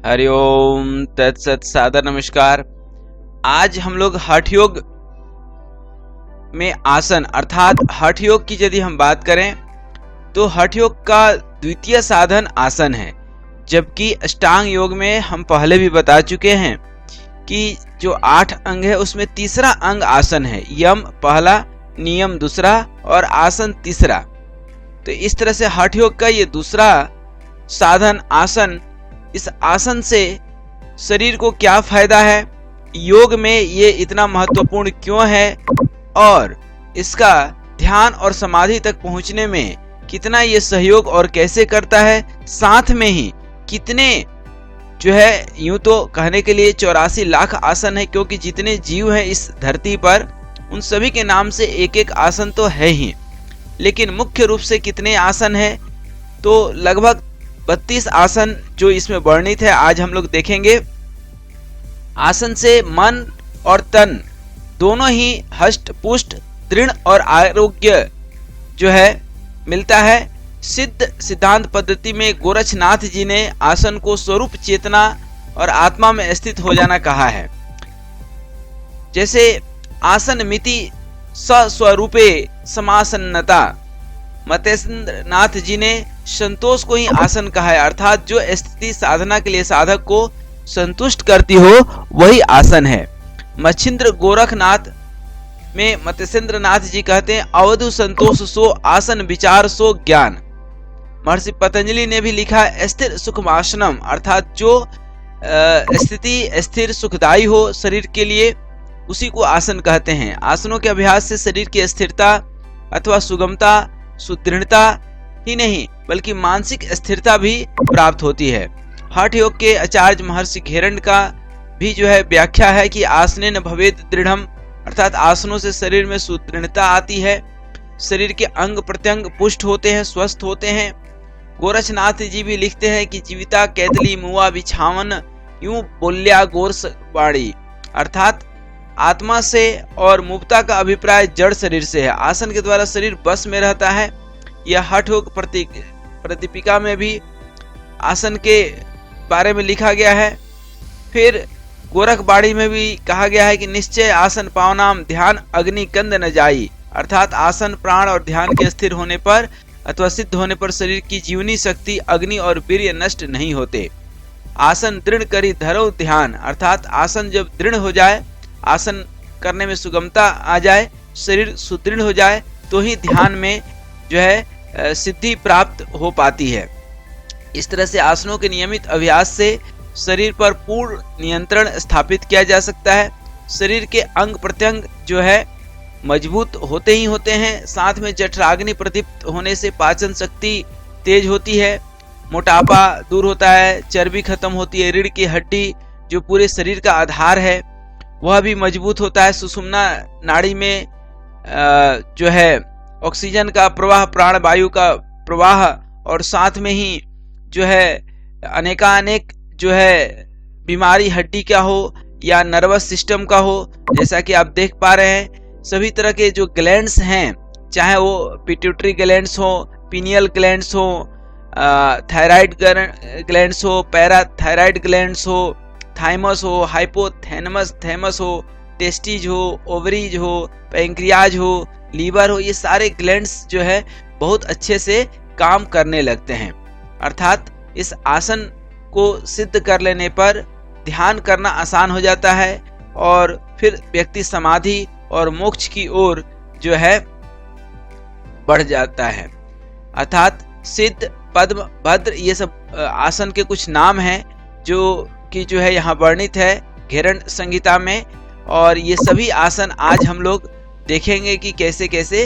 हरिओम तत्सत सादर नमस्कार। आज हम लोग हठ योग में आसन अर्थात हठ योग की यदि हम बात करें तो हठ योग का द्वितीय साधन आसन है, जबकि अष्टांग योग में हम पहले भी बता चुके हैं कि जो 8 अंग है उसमें तीसरा अंग आसन है। यम पहला, नियम दूसरा और आसन तीसरा। तो इस तरह से हठ योग का ये दूसरा साधन आसन, इस आसन से शरीर को क्या फायदा है, योग में ये इतना महत्वपूर्ण क्यों है और इसका ध्यान और समाधि तक पहुंचने में कितना ये सहयोग और कैसे करता है, साथ में ही कितने जो है यूं तो कहने के लिए 84 लाख आसन है, क्योंकि जितने जीव हैं इस धरती पर उन सभी के नाम से एक एक आसन तो है ही, लेकिन मुख्य रूप से कितने आसन है तो लगभग 32 आसन जो इसमें वर्णित है आज हम लोग देखेंगे। आसन से मन और तन दोनों ही हष्ट पुष्ट दृढ़ और आरोग्य जो है मिलता है। सिद्ध सिद्धांत पद्धति में गोरक्षनाथ जी ने आसन को स्वरूप चेतना और आत्मा में स्थित हो जाना कहा है। जैसे आसन मिति स्वस्वरूपे समासन्नता, मतेंद्र नाथ जी ने संतोष को ही आसन कहा है, अर्थात जो स्थिति साधना के लिए साधक को संतुष्ट करती हो वही आसन है। मच्छिंद्र गोरखनाथ में मत्स्येंद्र नाथ जी कहते हैं, अवधु संतोष सो आसन विचार सो ज्ञान। महर्षि पतंजलि ने भी लिखा स्थिर सुखमासनम, अर्थात जो स्थिति स्थिर सुखदायी हो शरीर के लिए उसी को आसन कहते हैं। आसनों के अभ्यास से शरीर की स्थिरता अथवा सुगमता सुदृढ़ता ही नहीं बल्कि मानसिक स्थिरता भी प्राप्त होती है। हठ योग के आचार्य महर्षि घेरंड का भी जो है व्याख्या है कि आसनेन भवेद दृढ़म, अर्थात आसनों से शरीर में सुदृढ़ता आती है, शरीर के अंग प्रत्यंग पुष्ट होते हैं, स्वस्थ होते हैं। गोरक्षनाथ जी भी लिखते हैं कि जीविता कैदली मुआ बिछावन यूं बोल्या गोरस बाड़ी, अर्थात आत्मा से और मुक्ता का अभिप्राय जड़ शरीर से है। आसन के द्वारा शरीर बस में रहता है। यह हठ योग प्रतिपिका में भी आसन के बारे में लिखा गया है। फिर गोरखबाड़ी में भी कहा गया है कि निश्चय आसन पावनाम ध्यान अग्नि कंद न जाई, अर्थात आसन प्राण और ध्यान के स्थिर होने पर अथवा सिद्ध होने पर शरीर की जीवनी शक्ति अग्नि और वीर्य नष्ट नहीं होते। आसन दृढ़ करी धरो ध्यान, अर्थात आसन जब दृढ़ हो जाए, आसन करने में सुगमता आ जाए, शरीर सुदृढ़ हो जाए तो ही ध्यान में जो है सिद्धि प्राप्त हो पाती है। इस तरह से आसनों के नियमित अभ्यास से शरीर पर पूर्ण नियंत्रण स्थापित किया जा सकता है। शरीर के अंग प्रत्यंग जो है मजबूत होते ही होते हैं, साथ में जठराग्नि प्रदीप्त होने से पाचन शक्ति तेज होती है, मोटापा दूर होता है, चर्बी खत्म होती है, रीढ़ की हड्डी जो पूरे शरीर का आधार है वह भी मजबूत होता है। सुषुम्ना नाड़ी में जो है ऑक्सीजन का प्रवाह, प्राण वायु का प्रवाह और साथ में ही जो है अनेकानेक जो है बीमारी हड्डी का हो या नर्वस सिस्टम का हो, जैसा कि आप देख पा रहे हैं सभी तरह के जो ग्लैंड्स हैं, चाहे वो पिट्यूटरी ग्लैंड्स हो, पीनियल ग्लैंड्स हो, थायराइड ग्लैंड्स हो, पैराथायराइड ग्लैंड्स हो, थाइमस हो, हाइपोथैलेमस थैमस हो, टेस्टिज हो, ओवरीज हो, पैंक्रियाज हो, लीवर हो, ये सारे ग्लैंड्स जो है बहुत अच्छे से काम करने लगते हैं। अर्थात इस आसन को सिद्ध कर लेने पर ध्यान करना आसान हो जाता है और फिर व्यक्ति समाधि और मोक्ष की ओर जो है बढ़ जाता है। अर्थात सिद्ध, पद्म, भद्र ये सब आसन के कुछ नाम हैं जो कि जो है यहाँ वर्णित है घेरंड संहिता में, और ये सभी आसन आज हम लोग देखेंगे कि कैसे कैसे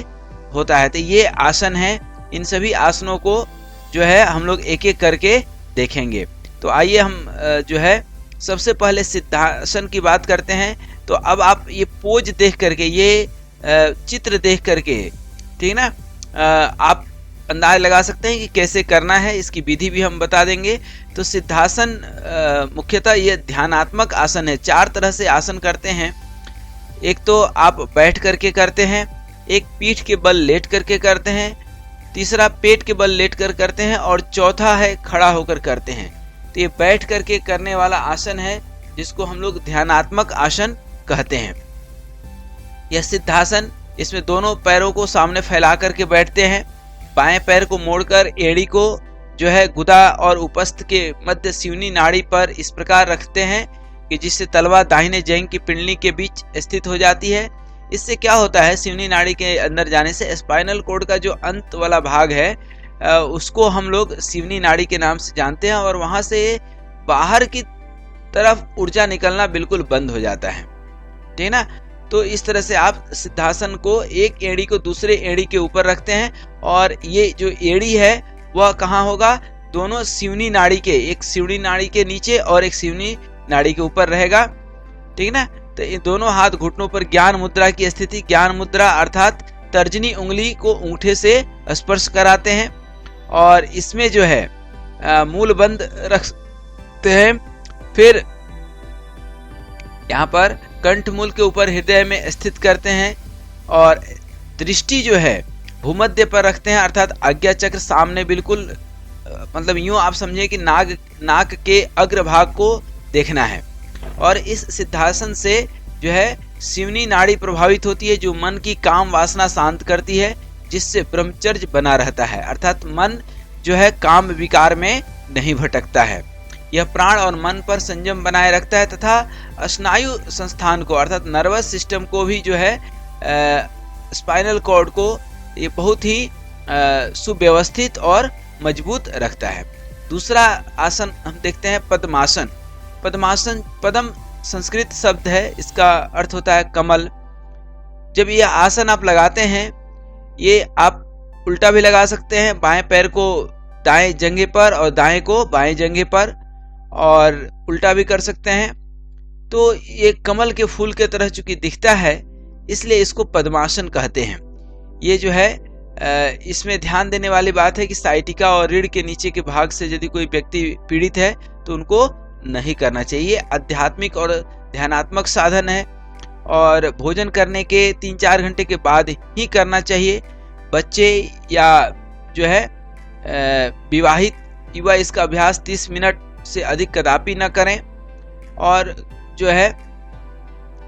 होता है। तो ये आसन है, इन सभी आसनों को जो है हम लोग एक एक करके देखेंगे। तो आइए हम जो है सबसे पहले सिद्धासन की बात करते हैं। तो अब आप ये पोज देख करके, ये चित्र देख करके, ठीक ना, आप अंदाज लगा सकते हैं कि कैसे करना है, इसकी विधि भी हम बता देंगे। तो सिद्धासन मुख्यतः ये ध्यानात्मक आसन है। 4 तरह से आसन करते हैं। एक तो आप बैठ करके करते हैं, एक पीठ के बल लेट करके करते हैं, तीसरा पेट के बल लेट कर करते हैं और चौथा है खड़ा होकर करते हैं। तो ये बैठ करके करने वाला आसन है जिसको हम लोग ध्यानात्मक आसन कहते हैं। यह सिद्धासन, इसमें दोनों पैरों को सामने फैला करके बैठते हैं। बाएं पैर को मोड़कर एड़ी को जो है गुदा और उपस्थ के मध्य सिवनी नाड़ी पर इस प्रकार रखते हैं कि जिससे तलवा दाहिने जंघ की पिंडली के बीच स्थित हो जाती है। इससे क्या होता है, सिवनी नाड़ी के अंदर जाने से स्पाइनल कोड का जो अंत वाला भाग है उसको हम लोग सिवनी नाड़ी के नाम से जानते हैं और वहां से बाहर की तरफ ऊर्जा निकलना बिल्कुल बंद हो जाता है, ठीक है ना। तो इस तरह से आप सिद्धासन को एक एड़ी को दूसरे एड़ी के ऊपर रखते हैं और ये जो एड़ी है वह कहाँ होगा, दोनों सिवनी नाड़ी के, एक सिवनी नाड़ी के नीचे और एक सिवनी नाड़ी के ऊपर रहेगा, ठीक है ना। तो ये दोनों हाथ घुटनों पर ज्ञान मुद्रा की स्थिति, ज्ञान मुद्रा अर्थात तर्जनी उंगली को अंगूठे से स्पर्श कराते हैं और इसमें जो है मूल बंद रखते हैं। फिर यहाँ पर कंठ मूल के ऊपर हृदय में स्थित करते हैं और दृष्टि जो है भूमध्य पर रखते हैं, अर्थात आज्ञा चक्र सामने बिल्कुल, मतलब यूं आप समझिए कि नाक के अग्रभाग को देखना है। और इस सिद्धासन से जो है सिवनी नाड़ी प्रभावित होती है जो मन की काम वासना शांत करती है, जिससे ब्रह्मचर्य बना रहता है, अर्थात मन जो है काम विकार में नहीं भटकता है। यह प्राण और मन पर संयम बनाए रखता है तथा स्नायु संस्थान को अर्थात नर्वस सिस्टम को भी जो है स्पाइनल कॉर्ड को ये बहुत ही सुव्यवस्थित और मजबूत रखता है। दूसरा आसन हम देखते हैं पद्मासन। पद्मासन, पद्म संस्कृत शब्द है, इसका अर्थ होता है कमल। जब ये आसन आप लगाते हैं, ये आप उल्टा भी लगा सकते हैं, बाएं पैर को दाएं जंघे पर और दाएं को बाएं जंघे पर, और उल्टा भी कर सकते हैं। तो ये कमल के फूल के तरह चूंकि दिखता है इसलिए इसको पद्मासन कहते हैं। ये जो है इसमें ध्यान देने वाली बात है कि साइटिका और रीढ़ के नीचे के भाग से यदि कोई व्यक्ति पीड़ित है तो उनको नहीं करना चाहिए। आध्यात्मिक और ध्यानात्मक साधन है और भोजन करने के 3-4 घंटे के बाद ही करना चाहिए। बच्चे या जो है विवाहित युवा इसका अभ्यास 30 मिनट से अधिक कदापि न करें। और जो है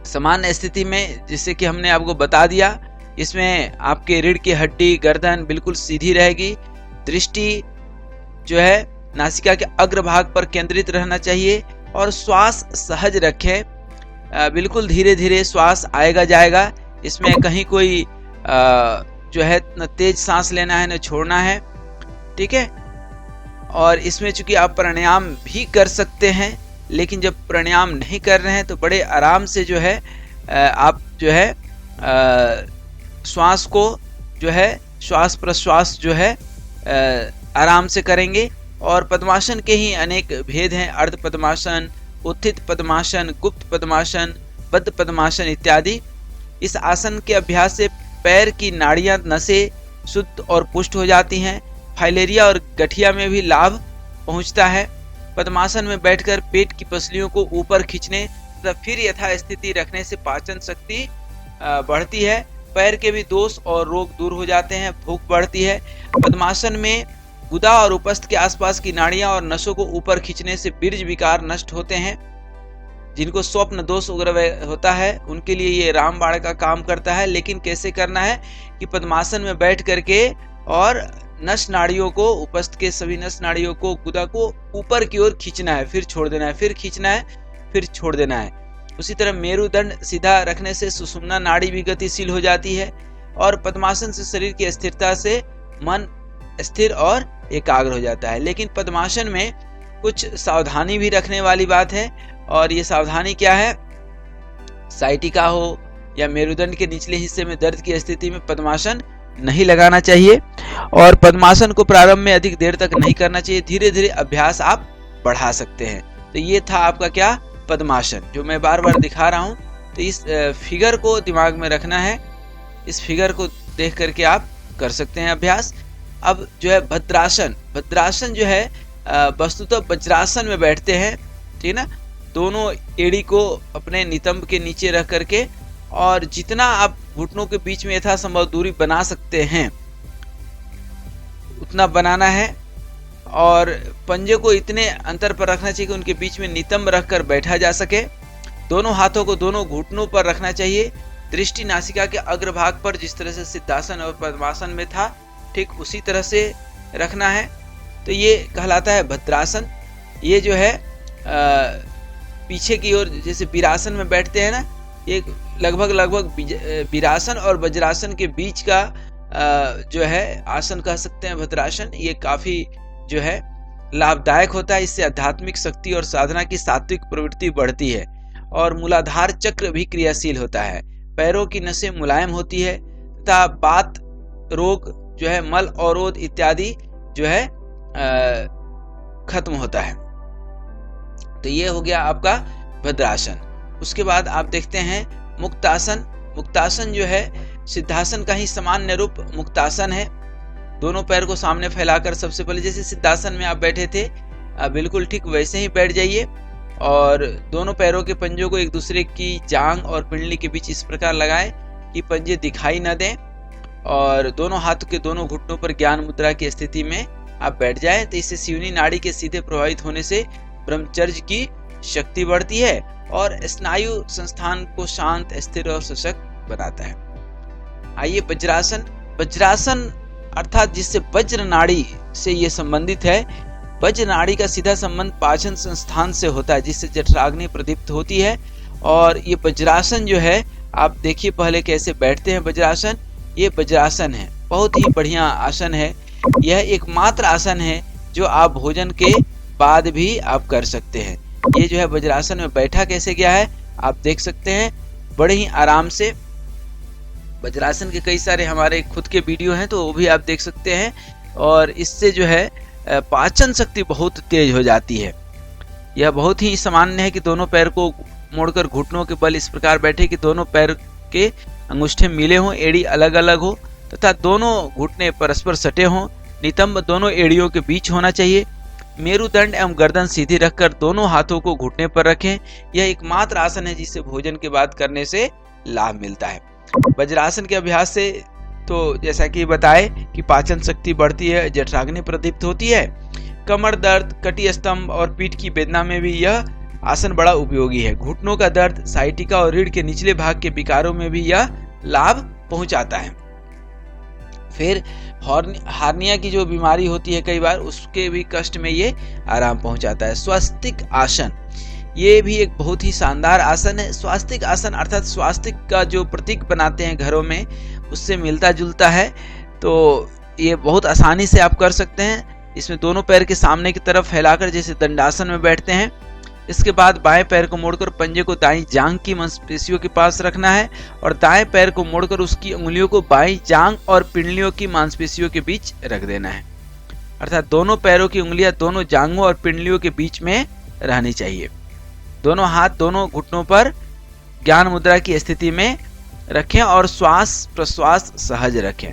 सामान्य स्थिति में, जैसे कि हमने आपको बता दिया, इसमें आपके रीढ़ की हड्डी गर्दन बिल्कुल सीधी रहेगी। दृष्टि जो है नासिका के अग्रभाग पर केंद्रित रहना चाहिए और श्वास सहज रखें। बिल्कुल धीरे धीरे श्वास आएगा जाएगा, इसमें कहीं कोई जो है न तेज सांस लेना है न छोड़ना है, ठीक है। और इसमें चूंकि आप प्राणायाम भी कर सकते हैं, लेकिन जब प्राणायाम नहीं कर रहे हैं तो बड़े आराम से जो है आप जो है श्वास को जो है श्वास प्रश्वास जो है आराम से करेंगे। और पद्मासन के ही अनेक भेद हैं, अर्ध पद्मासन, उत्थित पद्मासन, गुप्त पद्मासन, बद्ध पद्मासन इत्यादि। इस आसन के अभ्यास से पैर की नाड़ियां नसें शुद्ध और पुष्ट हो जाती हैं। फाइलेरिया और गठिया में भी लाभ पहुंचता है। पद्मासन में बैठकर पेट की पसलियों को ऊपर खींचने तथा फिर यथास्थिति रखने से पाचन शक्ति बढ़ती है। पैर के भी दोष और रोग दूर हो जाते हैं, भूख बढ़ती है। पद्मासन में गुदा और उपस्थ के आसपास की नाड़ियां और नसों को ऊपर खींचने से बीर्ज विकार नष्ट होते हैं। जिनको स्वप्न दोष वगैरह होता है उनके लिए ये रामबाण का काम करता है। लेकिन कैसे करना है कि पद्मासन में बैठ करके और नस नाड़ियों को, उपस्थ के सभी नस नाड़ियों को, गुदा को ऊपर की ओर खींचना है, फिर छोड़ देना है, फिर खींचना है, फिर छोड़ देना है। उसी तरह मेरुदंड सीधा रखने से सुषुम्ना नाड़ी भी गतिशील हो जाती है और पद्मासन से शरीर की स्थिरता से मन स्थिर और एकाग्र हो जाता है। लेकिन पद्मासन में कुछ सावधानी भी रखने वाली बात है, और ये सावधानी क्या है, साइटिका हो या मेरुदंड के निचले हिस्से में दर्द की स्थिति में पद्मासन नहीं लगाना चाहिए। और पद्मासन को प्रारंभ में अधिक देर तक नहीं करना चाहिए, धीरे धीरे अभ्यास आप बढ़ा सकते हैं। तो ये था आपका क्या, पद्मासन, जो मैं बार बार दिखा रहा हूँ। तो इस फिगर को दिमाग में रखना है, इस फिगर को देख करके आप कर सकते हैं अभ्यास। अब जो है भद्रासन, भद्रासन जो है वस्तुतः वज्रासन में बैठते हैं, ठीक है ना। दोनों एड़ी को अपने नितंब के नीचे रख करके और जितना आप घुटनों के बीच में यथासंभव दूरी बना सकते हैं उतना बनाना है। और पंजे को इतने अंतर पर रखना चाहिए कि उनके बीच में नितंब रखकर बैठा जा सके। दोनों हाथों को दोनों घुटनों पर रखना चाहिए। दृष्टि नासिका के अग्रभाग पर, जिस तरह से सिद्धासन और पद्मासन में था ठीक उसी तरह से रखना है। तो ये कहलाता है भद्रासन। ये जो है पीछे की ओर जैसे वीरासन में बैठते हैं ना, ये लगभग वीरासन और वज्रासन के बीच का जो है आसन कह सकते हैं भद्रासन। ये काफी जो है लाभदायक होता है। इससे आध्यात्मिक शक्ति और साधना की सात्विक प्रवृत्ति बढ़ती है और मूलाधार चक्र भी क्रियाशील होता है। पैरों की नसें मुलायम होती है तथा बात रोग जो है, मल अवरोध इत्यादि जो है खत्म होता है। तो ये हो गया आपका भद्रासन। उसके बाद आप देखते हैं मुक्तासन। मुक्तासन जो है सिद्धासन का ही सामान्य रूप मुक्तासन है। दोनों पैर को सामने फैलाकर सबसे पहले जैसे सिद्धासन में आप बैठे थे बिल्कुल ठीक वैसे ही बैठ जाइए और दोनों पैरों के पंजों को एक दूसरे की जांग और पिंडली के बीच इस प्रकार लगाएं कि पंजे दिखाई न दें और दोनों हाथों के दोनों घुटनों पर ज्ञान मुद्रा की स्थिति में आप बैठ जाएं। तो इससे सिवनी नाड़ी के सीधे प्रभावित होने से ब्रह्मचर्य की शक्ति बढ़ती है और स्नायु संस्थान को शांत, स्थिर और सशक्त बनाता है। आइए वज्रासन। वज्रासन अर्थात जिससे वज्र नाड़ी से ये संबंधित है। वज्र नाड़ी का सीधा संबंध पाचन संस्थान से होता है जिससे जठराग्नि प्रदीप्त होती है। और ये वज्रासन जो है आप देखिए पहले कैसे बैठते हैं वज्रासन। ये वज्रासन है, बहुत ही बढ़िया आसन है। यह एकमात्र आसन है जो आप भोजन के बाद भी आप कर सकते हैं। ये जो है वज्रासन में बैठा कैसे गया है आप देख सकते हैं बड़े ही आराम से। वज्रासन के कई सारे हमारे खुद के वीडियो हैं तो वो भी आप देख सकते हैं और इससे जो है पाचन शक्ति बहुत तेज हो जाती है। यह बहुत ही सामान्य है कि दोनों पैर को मोड़कर घुटनों के बल इस प्रकार बैठे कि दोनों पैर के अंगूठे मिले हों, एड़ी अलग अलग हो तथा दोनों घुटने परस्पर सटे हों। नितंब दोनों एड़ियों के बीच होना चाहिए। मेरुदंड एवं गर्दन सीधी रखकर दोनों हाथों को घुटने पर रखें। यह एकमात्र आसन है जिसे भोजन के बाद करने से लाभ मिलता है। वज्रासन के अभ्यास से तो जैसा कि बताए कि पाचन शक्ति बढ़ती है, जठराग्नि प्रदीप्त होती है। कमर दर्द, कटी स्तंभ और पीठ की वेदना में भी यह आसन बड़ा उपयोगी है। घुटनों का दर्द, साइटिका और रीढ़ के निचले भाग के विकारों में भी यह लाभ पहुंचाता है। फिर हार्निया की जो बीमारी होती है कई बार उसके भी कष्ट में ये आराम पहुंचाता है। स्वास्तिक आसन, ये भी एक बहुत ही शानदार आसन है। स्वास्तिक आसन अर्थात स्वास्तिक का जो प्रतीक बनाते हैं घरों में उससे मिलता जुलता है। तो ये बहुत आसानी से आप कर सकते हैं। इसमें दोनों पैर के सामने की तरफ फैलाकर जैसे दंडासन में बैठते हैं। इसके बाद बाएं पैर को मोड़कर पंजे को दाईं जांघ की मांसपेशियों के पास रखना है और दाएं पैर को मोड़कर उसकी उंगलियों को बाईं जांघ और पिंडलियों की मांसपेशियों के बीच रख देना है। अर्थात दोनों पैरों की उंगलियां दोनों जांघों और पिंडलियों के बीच में रहनी चाहिए। दोनों हाथ दोनों घुटनों पर ज्ञान मुद्रा की स्थिति में रखें और श्वास प्रश्वास सहज रखें।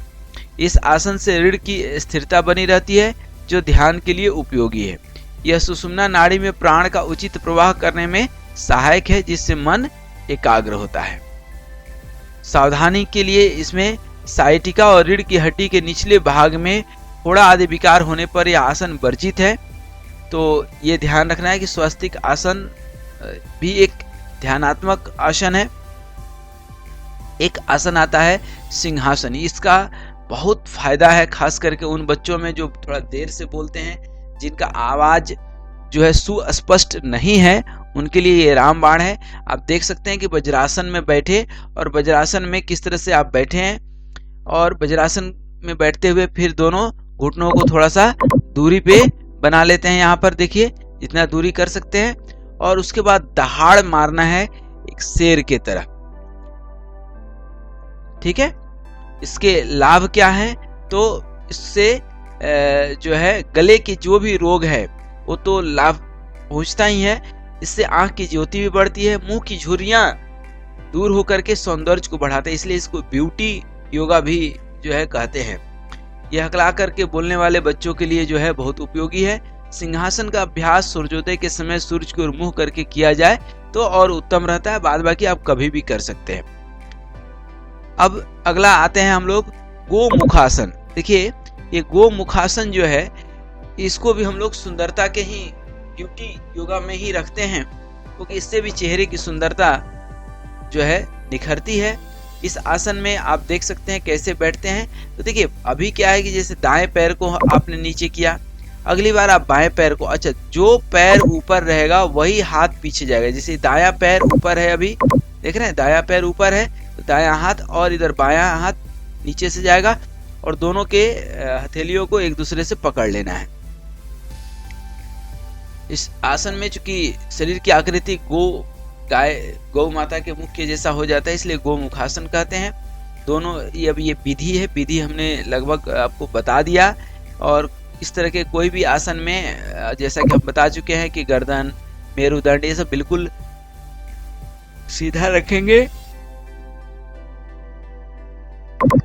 इस आसन से रीढ़ की स्थिरता बनी रहती है जो ध्यान के लिए उपयोगी है। यह सुषुम्ना नाड़ी में प्राण का उचित प्रवाह करने में सहायक है जिससे मन एकाग्र होता है। सावधानी के लिए इसमें साइटिका और रीढ़ की हड्डी के निचले भाग में फोड़ा आदि विकार होने पर यह आसन वर्जित है। तो ये ध्यान रखना है कि स्वास्तिक आसन भी एक ध्यानात्मक आसन है। एक आसन आता है सिंहासन। इसका बहुत फायदा है खास करके उन बच्चों में जो थोड़ा देर से बोलते हैं, जिनका आवाज जो है सुस्पष्ट नहीं है, उनके लिए ये रामबाण है। आप देख सकते हैं कि वज्रासन में बैठे और वज्रासन में किस तरह से आप बैठे हैं और वज्रासन में बैठते हुए फिर दोनों घुटनों को थोड़ा सा दूरी पे बना लेते हैं। यहाँ पर देखिए जितना दूरी कर सकते हैं और उसके बाद दहाड़ मारना है एक शेर के तरह। ठीक है, इसके लाभ क्या है? तो इससे जो है गले के जो भी रोग है वो तो लाभ पहुंचता ही है। इससे आंख की ज्योति भी बढ़ती है, मुंह की झुर्रियां दूर होकर के सौंदर्य को बढ़ाते हैं, इसलिए इसको ब्यूटी योगा भी जो है कहते हैं। यह हकला करके बोलने वाले बच्चों के लिए जो है बहुत उपयोगी है। सिंहासन का अभ्यास सूर्योदय के समय सूर्य की ओर मुंह करके किया जाए तो और उत्तम रहता है। बाद बाकी आप कभी भी कर सकते हैं। अब अगला आते हैं हम लोग गोमुखासन। देखिए ये गोमुखासन जो है इसको भी हम लोग सुंदरता के ही ब्यूटी योगा में ही रखते हैं, क्योंकि इससे भी चेहरे की सुंदरता जो है निखरती है। इस आसन में आप देख सकते हैं कैसे बैठते हैं। तो देखिए अभी क्या है कि जैसे दाएं पैर को आपने नीचे किया, अगली बार आप बाएं पैर को, अच्छा जो पैर ऊपर रहेगा वही हाथ पीछे जाएगा। जैसे दायां पैर ऊपर है, अभी देख रहे हैं दायां पैर ऊपर है तो दायां हाथ और इधर बायां हाथ नीचे से जाएगा और दोनों के हथेलियों को एक दूसरे से पकड़ लेना है। इस आसन में चूंकि शरीर की आकृति गौ माता के मुख के जैसा हो जाता है, इसलिए गोमुखासन कहते हैं। दोनों ये विधि है, विधि हमने लगभग आपको बता दिया। और इस तरह के कोई भी आसन में जैसा कि हम बता चुके हैं कि गर्दन, मेरुदंड ये सब बिल्कुल सीधा रखेंगे,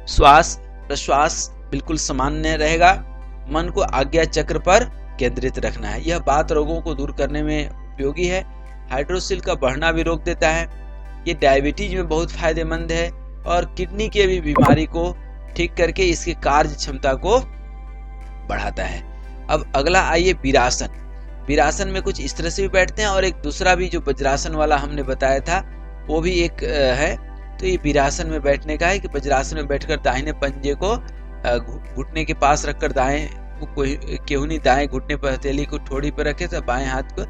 श्वास प्रश्वास बिल्कुल सामान्य रहेगा, मन को आज्ञा चक्र पर केंद्रित रखना है। यह बात रोगों को दूर करने में उपयोगी है। हाइड्रोसिल का बढ़ना भी रोक देता है। ये डायबिटीज में बहुत फायदेमंद है और किडनी के भी बीमारी को ठीक करके इसकी कार्य क्षमता को बढ़ाता है। अब अगला आइए वीरासन। वीरासन में कुछ इस तरह से भी बैठते हैं और एक दूसरा भी जो वज्रासन वाला हमने बताया था वो भी एक है। तो ये वीरासन में बैठने का है कि वज्रासन में बैठकर दाहिने पंजे को घुटने के पास रखकर दाएं केहूनी दाएं घुटने पर हथेली को ठोड़ी पर रखे तो बाएं हाथ को,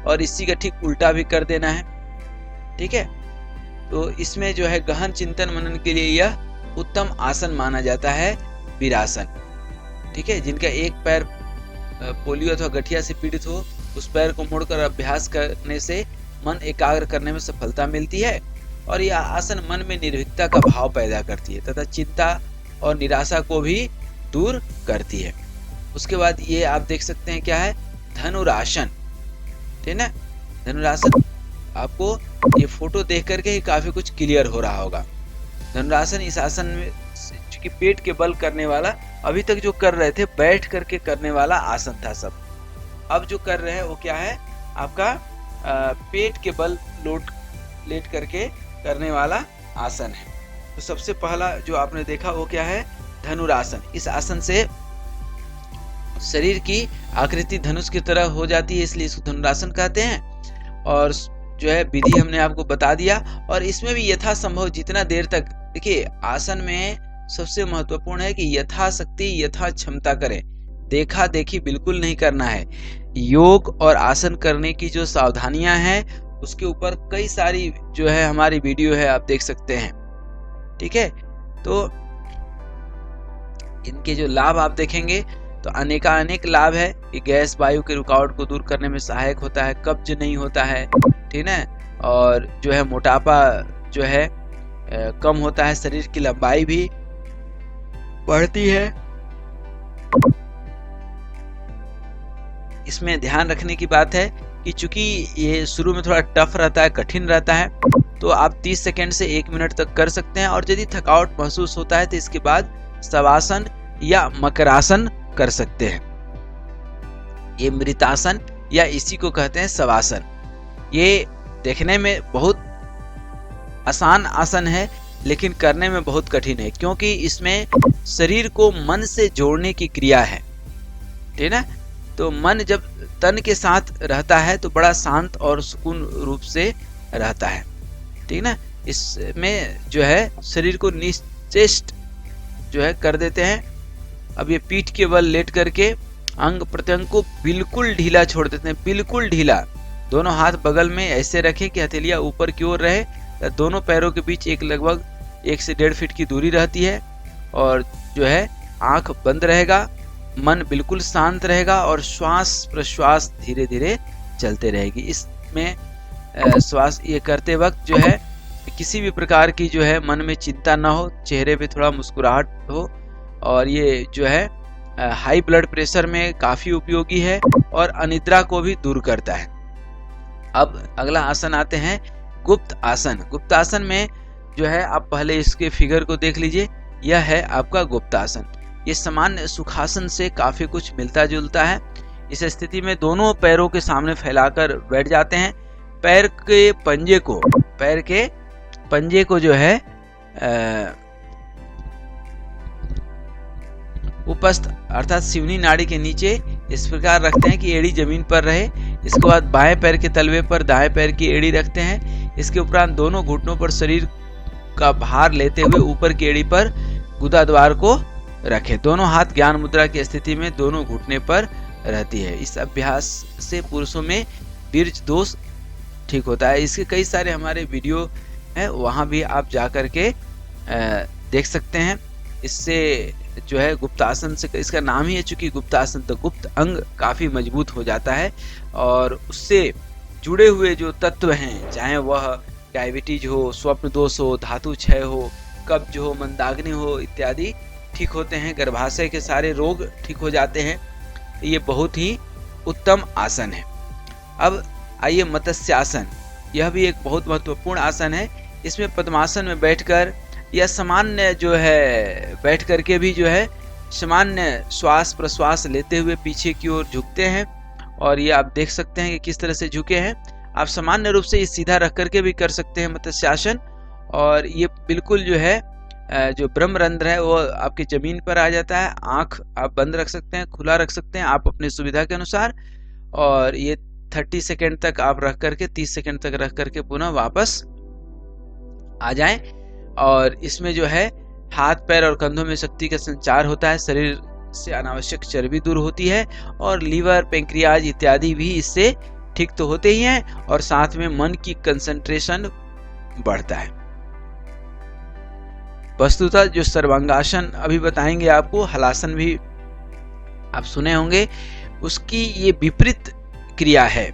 और इसी का ठीक उल्टा भी कर देना है। ठीक है, तो इसमें जो है गहन चिंतन मनन के लिए यह उत्तम आसन माना जाता है वीरासन। ठीक है, जिनका एक पैर पोलियो अथवा गठिया से पीड़ित हो उस पैर को मोड़कर अभ्यास करने से मन एकाग्र करने में सफलता मिलती है और यह आसन मन में निर्भीकता का भाव पैदा करती है तथा चिंता और निराशा को भी दूर करती है। उसके बाद ये आप देख सकते हैं क्या है, धनुरासन। ठीक है, धनुरासन आपको ये फोटो देख करके ही काफी कुछ क्लियर हो रहा होगा। धनुरासन इस आसन में चूंकि पेट के बल करने वाला, अभी तक जो कर रहे थे बैठ करके करने वाला आसन था सब, अब जो कर रहे हैं वो क्या है आपका पेट के बल लेट करके करने वाला आसन है। तो सबसे पहला जो आपने देखा वो क्या है, धनुरासन। इस आसन से शरीर की आकृति धनुष की तरह हो जाती है, इसलिए इसको धनुरासन कहते हैं। और जो है विधि हमने आपको बता दिया। और इसमें भी यथासंभव जितना देर तक, देखिए आसन में सबसे महत्वपूर्ण है कि यथाशक्ति यथा क्षमता करें, देखा देखी बिल्कुल नहीं करना है। योग और आसन करने की जो सावधानियां हैं उसके ऊपर कई सारी जो है हमारी वीडियो है, आप देख सकते हैं। ठीक है, तो इनके जो लाभ आप देखेंगे तो अनेक लाभ है। ये गैस वायु के रुकावट को दूर करने में सहायक होता है, कब्ज नहीं होता है, ठीक है, और जो है मोटापा जो है कम होता है, शरीर की लंबाई भी बढ़ती है। इसमें ध्यान रखने की बात है कि चूंकि ये शुरू में थोड़ा टफ रहता है, कठिन रहता है, तो आप 30 सेकंड से 1 मिनट तक कर सकते हैं। और यदि थकावट महसूस होता है तो इसके बाद शवासन या मकरासन कर सकते हैं। ये मृतासन या इसी को कहते हैं शवासन। ये देखने में बहुत आसान आसन है लेकिन करने में बहुत कठिन है, क्योंकि इसमें शरीर को मन से जोड़ने की क्रिया है। ठीक है, तो मन जब तन के साथ रहता है तो बड़ा शांत और सुकून रूप से रहता है। ठीक ना, इसमें जो है शरीर को निश्चेष्ट जो है कर देते हैं। अब ये पीठ के बल लेट करके अंग प्रत्यंग को बिल्कुल ढीला छोड़ देते हैं, बिल्कुल ढीला। दोनों हाथ बगल में ऐसे रखें कि हथेलियां ऊपर की ओर रहे। दोनों पैरों के बीच एक लगभग 1 से 1.5 फीट की दूरी रहती है और जो है आंख बंद रहेगा, मन बिल्कुल शांत रहेगा और श्वास प्रश्वास धीरे धीरे चलते रहेगी। इसमें श्वास ये करते वक्त जो है किसी भी प्रकार की जो है मन में चिंता ना हो, चेहरे पे थोड़ा मुस्कुराहट हो, और ये जो है हाई ब्लड प्रेशर में काफी उपयोगी है और अनिद्रा को भी दूर करता है। अब अगला आसन आते हैं गुप्त आसन। गुप्त आसन में जो है आप पहले इसके फिगर को देख लीजिए, यह है आपका गुप्त आसन। ये सामान्य सुखासन से काफी कुछ मिलता जुलता है। इस स्थिति में दोनों पैरों के सामने फैलाकर बैठ जाते हैं। पैर के पंजे को जो है उपस्थ अर्थात सिवनी नाड़ी के नीचे इस प्रकार रखते हैं कि एड़ी जमीन पर रहे। इसके बाद बाएं पैर के तलवे पर दाएं पैर की एड़ी रखते हैं। इसके उपरांत दोनों घुटनों पर शरीर का भार लेते हुए ऊपर की एड़ी पर गुदा द्वार को रखें। दोनों हाथ ज्ञान मुद्रा की स्थिति में दोनों घुटने पर रहती है। इस अभ्यास से पुरुषों में बीर्ज दोष ठीक होता है। इसके कई सारे हमारे वीडियो है, वहां भी आप जा करके देख सकते हैं। इससे जो है गुप्तासन से, इसका नाम ही है चूंकि गुप्तासन, तो गुप्त अंग काफी मजबूत हो जाता है और उससे जुड़े हुए जो तत्व हैं, चाहे वह डायबिटीज हो, स्वप्न दोष हो, धातु क्षय हो, कब्ज हो, मंदाग्नि हो इत्यादि ठीक होते हैं। गर्भाशय के सारे रोग ठीक हो जाते हैं। ये बहुत ही उत्तम आसन है। अब आइए मत्स्यासन, यह भी एक बहुत महत्वपूर्ण आसन है। इसमें पद्मासन में बैठकर या सामान्य जो है बैठ करके भी जो है सामान्य श्वास प्रश्वास लेते हुए पीछे की ओर झुकते हैं। और ये आप देख सकते हैं कि किस तरह से झुके हैं। आप सामान्य रूप से ये सीधा रख करके भी कर सकते हैं मत्स्यासन। और ये बिल्कुल जो है जो ब्रह्मरंध्र है वो आपकी जमीन पर आ जाता है। आंख आप बंद रख सकते हैं, खुला रख सकते हैं, आप अपनी सुविधा के अनुसार। और ये 30 सेकेंड तक आप रख करके 30 सेकेंड तक रख करके पुनः वापस आ जाएं। और इसमें जो है हाथ पैर और कंधों में शक्ति का संचार होता है, शरीर से अनावश्यक चर्बी दूर होती है और लीवर पेंक्रियाज इत्यादि भी इससे ठीक तो होते ही हैं। और साथ में मन की कंसंट्रेशन बढ़ता है। वस्तुतः जो सर्वांगासन अभी बताएंगे आपको, हलासन भी आप सुने होंगे, उसकी ये विपरीत क्रिया है।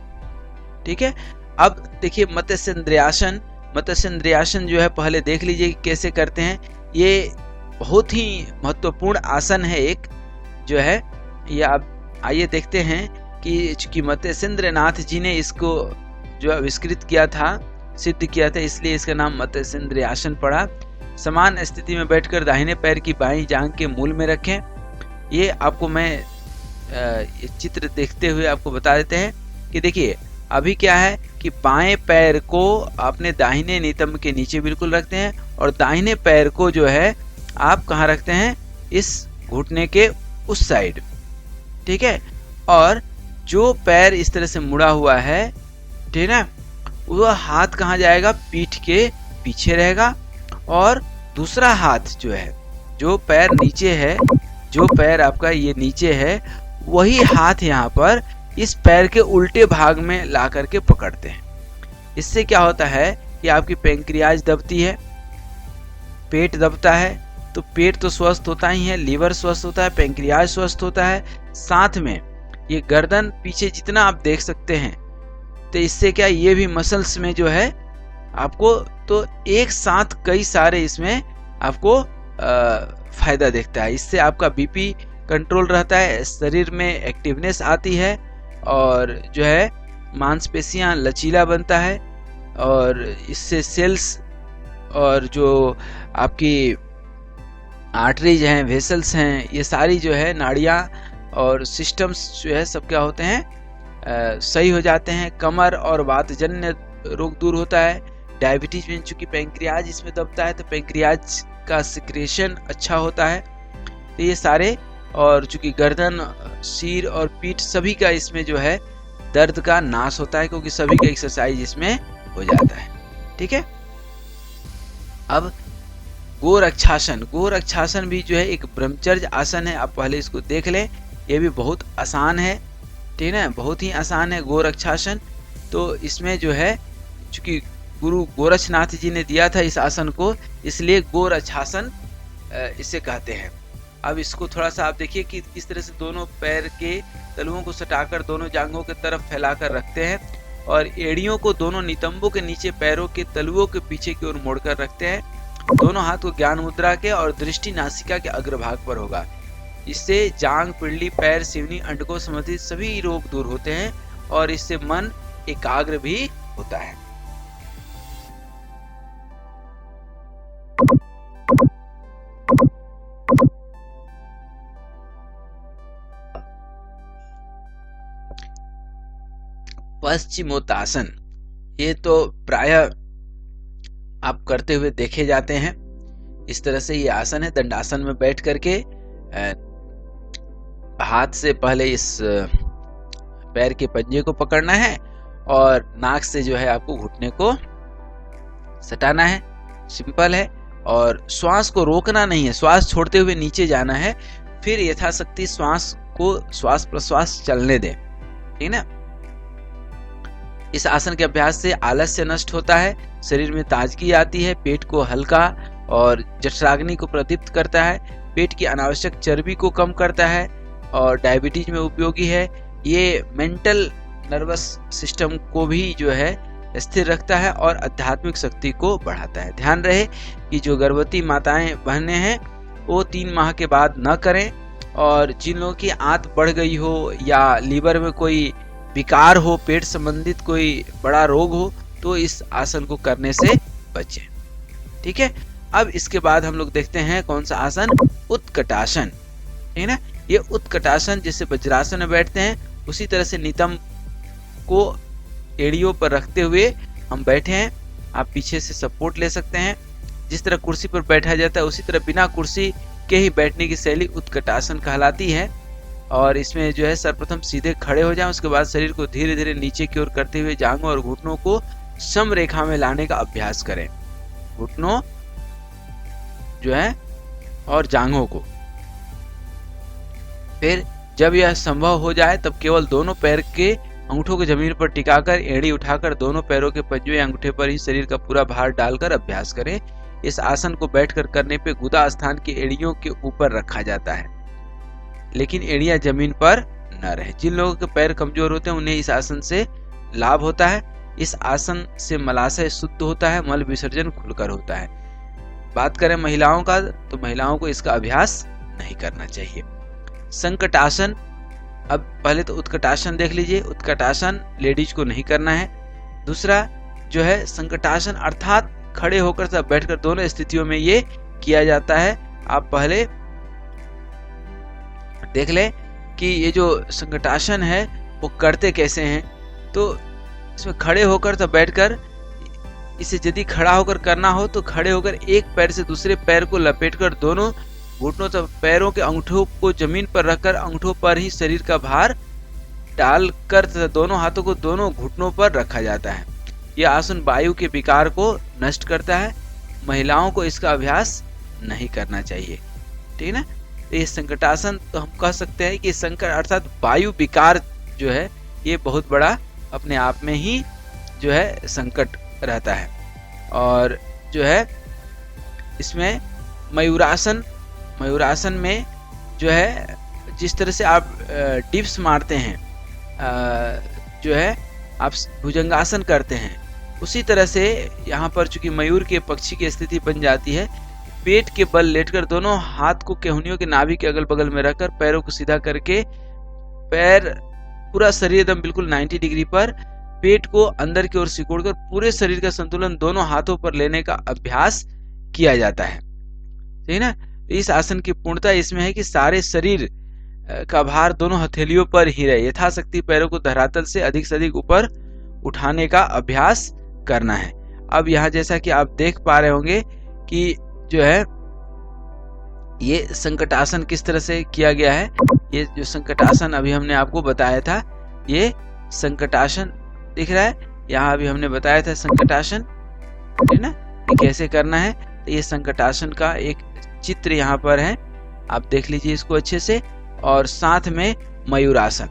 ठीक है। अब देखिए मत्स्येंद्रियासन, मत्स्येंद्रियासन जो है पहले देख लीजिए कैसे करते हैं। ये बहुत ही महत्वपूर्ण आसन है एक जो है। ये आप आइए देखते हैं कि चूंकि मत्स्येंद्रनाथ जी ने इसको जो आविष्कृत किया था, सिद्ध किया था, इसलिए इसका नाम मत्स्येंद्रियासन पड़ा। समान स्थिति में बैठकर दाहिने पैर की बाईं जांघ के मूल में रखें। ये आपको मैं ये चित्र देखते हुए आपको बता देते हैं कि देखिए अभी क्या है कि बाएं पैर को आपने दाहिने नितंब के नीचे बिल्कुल रखते हैं और दाहिने पैर को जो है आप कहाँ रखते हैं, इस घुटने के उस साइड। ठीक है। और जो पैर इस तरह से मुड़ा हुआ है, ठीक है, वह हाथ कहाँ जाएगा, पीठ के पीछे रहेगा। और दूसरा हाथ जो है, जो पैर नीचे है, जो पैर आपका ये नीचे है, वही हाथ यहाँ पर इस पैर के उल्टे भाग में ला करके पकड़ते हैं। इससे क्या होता है कि आपकी पेंक्रियाज दबती है, पेट दबता है, तो पेट तो स्वस्थ होता ही है, लीवर स्वस्थ होता है, पेंक्रियाज स्वस्थ होता है, साथ में ये गर्दन पीछे जितना आप देख सकते हैं, तो इससे क्या ये भी मसल्स में जो है आपको तो एक साथ कई सारे इसमें आपको फायदा देखता है। इससे आपका बीपी कंट्रोल रहता है, शरीर में एक्टिवनेस आती है और जो है मांसपेशियां लचीला बनता है। और इससे सेल्स और जो आपकी आर्टरीज हैं, वेसल्स हैं, ये सारी जो है नाड़ियां और सिस्टम्स जो है सब क्या होते हैं, सही हो जाते हैं। कमर और वातजन्य रोग दूर होता है। डायबिटीज में चूंकि पेंक्रियाज इसमें दबता है तो पेंक्रियाज का सिक्रेशन अच्छा होता है। तो ये सारे, और चूंकि गर्दन, सिर और पीठ सभी का इसमें जो है दर्द का नाश होता है, क्योंकि सभी का एक्सरसाइज इसमें हो जाता है। ठीक है। अब गोरक्षासन, गोरक्षासन भी जो है एक ब्रह्मचर्य आसन है। आप पहले इसको देख लें, ये भी बहुत आसान है। ठीक है, बहुत ही आसान है गोरक्षासन। तो इसमें जो है चूंकि गुरु गोरक्षनाथ जी ने दिया था इस आसन को, इसलिए गोरक्षासन इसे कहते हैं। अब इसको थोड़ा सा आप देखिए कि इस तरह से दोनों पैर के तलुओं को सटाकर दोनों जांघों के तरफ फैलाकर रखते हैं और एड़ियों को दोनों नितंबों के नीचे पैरों के तलुओं के पीछे की ओर मोड़कर रखते हैं। दोनों हाथ को ज्ञान मुद्रा के और दृष्टि नासिका के अग्रभाग पर होगा। इससे जांघ, पिंडली, पैर, सिवनी, अंडकोश संबंधित सभी रोग दूर होते हैं और इससे मन एकाग्र भी होता है। पश्चिमोत्तासन, ये तो प्रायः आप करते हुए देखे जाते हैं। इस तरह से ये आसन है। दंडासन में बैठ करके हाथ से पहले इस पैर के पंजे को पकड़ना है और नाक से जो है आपको घुटने को सटाना है। सिंपल है। और श्वास को रोकना नहीं है, श्वास छोड़ते हुए नीचे जाना है। फिर यथाशक्ति श्वास प्रश्वास चलने दें, ठीक ना। इस आसन के अभ्यास से आलस्य नष्ट होता है, शरीर में ताजगी आती है, पेट को हल्का और जठराग्नि को प्रदीप्त करता है, पेट की अनावश्यक चर्बी को कम करता है और डायबिटीज में उपयोगी है। ये मेंटल नर्वस सिस्टम को भी जो है स्थिर रखता है और आध्यात्मिक शक्ति को बढ़ाता है। ध्यान रहे कि जो गर्भवती माताएं बहनें हैं वो 3 माह के बाद न करें, और जिन लोगों की आंत बढ़ गई हो या लीवर में कोई विकार हो, पेट संबंधित कोई बड़ा रोग हो, तो इस आसन को करने से बचें। ठीक है। अब इसके बाद हम लोग देखते हैं कौन सा आसन, उत्कटासन, ठीक है। ये उत्कटासन जैसे वज्रासन में बैठते हैं उसी तरह से नितंब को एड़ियों पर रखते हुए हम बैठे हैं। आप पीछे से सपोर्ट ले सकते हैं। जिस तरह कुर्सी पर बैठा जाता है उसी तरह बिना कुर्सी के ही बैठने की शैली उत्कटासन कहलाती है। और इसमें जो है सर्वप्रथम सीधे खड़े हो जाएं, उसके बाद शरीर को धीरे धीरे नीचे की ओर करते हुए जांघों और घुटनों को सम रेखा में लाने का अभ्यास करें। घुटनों जो है और जांघों को। फिर जब यह संभव हो जाए तब केवल दोनों पैर के अंगूठों को जमीन पर टिकाकर एड़ी उठाकर दोनों पैरों के पंजों या अंगूठे पर ही शरीर का पूरा भार डालकर अभ्यास करें। इस आसन को बैठकर करने पे गुदा स्थान की एड़ियों के ऊपर रखा जाता है, लेकिन एड़ियां जमीन पर न रहे। जिन लोगों के पैर कमजोर होते हैं उन्हें इस आसन से लाभ होता है। इस आसन से मलाशय शुद्ध होता है, मल विसर्जन खुलकर होता है। बात करें महिलाओं का, तो महिलाओं को इसका अभ्यास नहीं करना चाहिए। संकटासन, अब पहले तो उत्कटासन देख लीजिए। उत्कटासन लेडीज को नहीं करना है। दूसरा जो है संकटासन, अर्थात खड़े होकर सब बैठकर दोनों स्थितियों में ये किया जाता है। आप पहले देख लें कि ये जो संकटासन है वो करते कैसे हैं। तो इसमें खड़े होकर तब बैठकर, इसे यदि खड़ा होकर करना हो तो खड़े होकर एक पैर से दूसरे पैर को लपेटकर दोनों घुटनों तक पैरों के अंगूठों को जमीन पर रखकर अंगूठों पर ही शरीर का भार डालकर तथा दोनों हाथों को दोनों घुटनों पर रखा जाता है। यह आसन वायु के विकार को नष्ट करता है। महिलाओं को इसका अभ्यास नहीं करना चाहिए, ठीक है ना। ये संकटासन, तो हम कह सकते हैं कि संकट अर्थात वायु विकार जो है ये बहुत बड़ा अपने आप में ही जो है संकट रहता है। और जो है इसमें मयूरासन, मयूरासन में जो है जिस तरह से आप डिप्स मारते हैं, जो है आप भुजंगासन करते हैं, उसी तरह से यहाँ पर चूंकि मयूर के पक्षी की स्थिति बन जाती है। पेट के बल लेटकर दोनों हाथ को केहूनियों के नाभि के अगल बगल में रखकर पैरों को सीधा करके पैर पूरा शरीर एकदम बिल्कुल 90 डिग्री पर पेट को अंदर की ओर सिकोड़कर पूरे शरीर का संतुलन दोनों हाथों पर लेने का अभ्यास किया जाता है, ठीक है ना। इस आसन की पूर्णता इसमें है कि सारे शरीर का भार दोनों हथेलियों पर ही रहे। यथाशक्ति पैरों को धरातल से अधिक ऊपर उठाने का अभ्यास करना है। अब यहाँ जैसा कि आप देख पा रहे होंगे कि जो है ये संकटासन किस तरह से किया गया है। ये जो संकटासन अभी हमने आपको बताया था, ये संकटासन दिख रहा है यहाँ, अभी हमने बताया था संकटासन, है ना, ये कैसे करना है। तो ये संकटासन का एक चित्र यहाँ पर है, आप देख लीजिए इसको अच्छे से। और साथ में मयूरासन,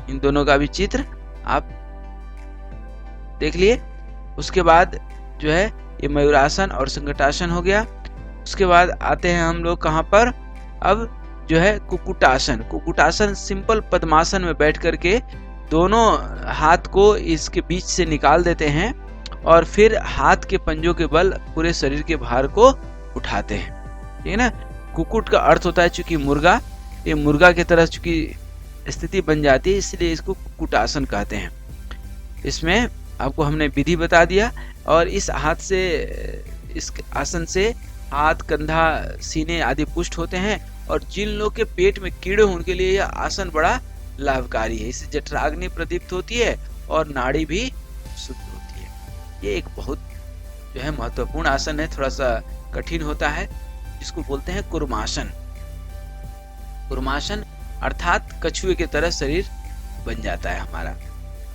इन दोनों का भी चित्र आप देख लिए। उसके बाद जो है ये मयूरासन और संकटासन हो गया। उसके बाद आते हैं हम लोग कहाँ पर, अब जो है कुक्कुटासन। कुक्कुटासन सिंपल पद्मासन में बैठ करके दोनों हाथ को इसके बीच से निकाल देते हैं और फिर हाथ के पंजों के बल पूरे शरीर के भार को उठाते हैं, ठीक है ना। कुक्कुट का अर्थ होता है चूंकि मुर्गा, ये मुर्गा की तरह चूंकि स्थिति बन जाती है इसलिए इसको कुक्कुटासन कहते हैं। इसमें आपको हमने विधि बता दिया। और इस हाथ से, इस आसन से हाथ, कंधा, सीने आदि पुष्ट होते हैं। और जिन लोग के पेट में कीड़े हो उनके लिए यह आसन बड़ा लाभकारी है। इससे जठराग्नि प्रदीप्त होती है और नाड़ी भी शुद्ध होती है। ये एक बहुत जो है महत्वपूर्ण आसन है, थोड़ा सा कठिन होता है, जिसको बोलते हैं कुर्मासन। कुर्मासन अर्थात कछुए की तरह शरीर बन जाता है हमारा।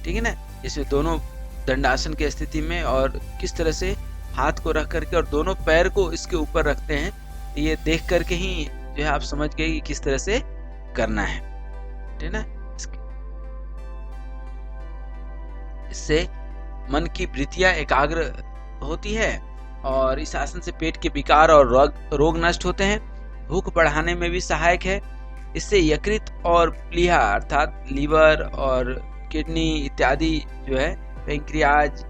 ठीक है ना, इसमें दोनों दंडासन की स्थिति में और किस तरह से हाथ को रख करके और दोनों पैर को इसके ऊपर रखते हैं, ये देख करके ही जो है आप समझ गए कि किस तरह से करना है। ठीक है ना, इससे मन की वृत्तियां एकाग्र होती है और इस आसन से पेट के विकार और रोग नष्ट होते हैं। भूख बढ़ाने में भी सहायक है। इससे यकृत और प्लीहा अर्थात लीवर और किडनी इत्यादि जो है, पेंक्रियाज,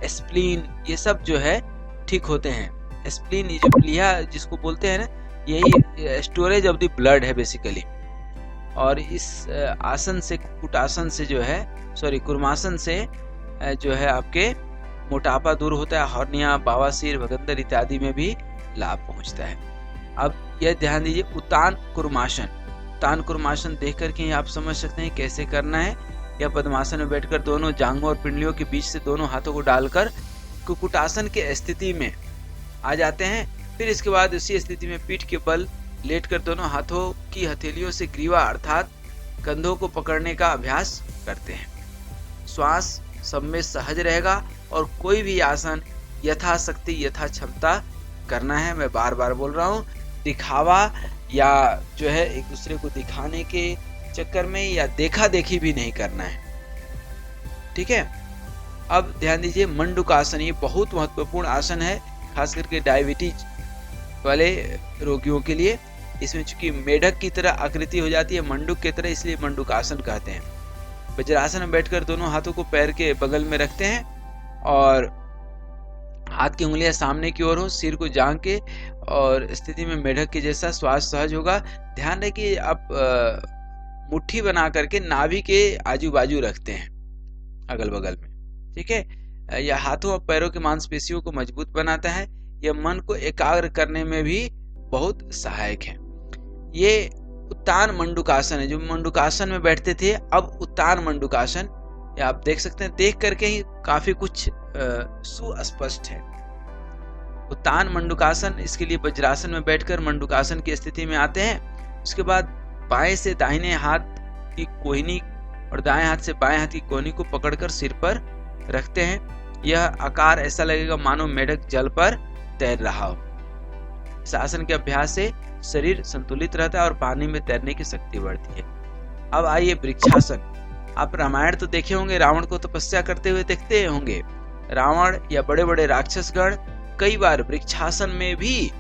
स्प्लीन, ये सब जो है ठीक होते हैं। स्प्लीन, ये जो प्लीहा जिसको बोलते हैं ना, यही स्टोरेज ऑफ द ब्लड है बेसिकली। और इस आसन से, कुटासन से जो है, कुर्मासन से जो है आपके मोटापा दूर होता है, हर्निया, बवासीर, भगंदर इत्यादि में भी लाभ पहुंचता है। अब यह ध्यान दीजिए, उत्तान कुर्मासन। उत्तान कुर्मासन देख करके आप समझ सकते हैं कैसे करना है। या पद्मासन में बैठकर दोनों जांघों और पिंडलियों के बीच से दोनों हाथों को डालकर कुकुटासन के स्थिति में आ जाते हैं। फिर इसके बाद उसी स्थिति में पीठ के बल लेटकर दोनों हाथों की हथेलियों से ग्रीवा अर्थात कंधों को पकड़ने का अभ्यास करते हैं। श्वास सब में सहज रहेगा और कोई भी आसन यथाशक्ति यथा क्षमता करना है। मैं बार बार बोल रहा हूँ, दिखावा या जो है एक दूसरे को दिखाने के चक्कर में या देखा देखी भी नहीं करना है। ठीक है, अब ध्यान दीजिए, मंडूकासन, ये बहुत महत्वपूर्ण आसन है, खास करके डायबिटीज वाले रोगियों के लिए। इसमें चूंकि मेढक की तरह आकृति हो जाती है, मंडूक की तरह, इसलिए मंडूकासन कहते हैं। वज्रासन में बैठकर दोनों हाथों को पैर के बगल में रखते हैं और हाथ की उंगलियां सामने की ओर हो, सिर को जांघ के और स्थिति में मेढक के जैसा श्वास सहज होगा। ध्यान रहे कि आप मुट्ठी बना करके नाभि के आजू बाजू रखते हैं, अगल बगल में। ठीक है, यह हाथों और पैरों के मांसपेशियों को मजबूत बनाता है। यह मन को एकाग्र करने में भी बहुत सहायक है। ये उत्तान मंडूकासन है। जो मंडूकासन में बैठते थे, अब उत्तान मंडूकासन, या आप देख सकते हैं, देख करके ही काफी कुछ सुस्पष्ट है। उत्तान मंडूकासन, इसके लिए वज्रासन में बैठकर मंडूकासन की स्थिति में आते हैं। उसके बाद बाएं से दाहिने हाथ की कोहनी और दाएं हाथ से बाएं हाथ की कोहनी को पकड़कर सिर पर रखते हैं। यह आकार ऐसा लगेगा मानो मेढक जल पर तैर रहा हो। इस आसन के अभ्यास से शरीर संतुलित रहता है और पानी में तैरने की शक्ति बढ़ती है। अब आइए वृक्षासन। आप रामायण तो देखे होंगे, रावण को तपस्या करते हुए देखते होंगे। रावण या बड़े बड़े राक्षसगण कई बार वृक्षासन में भी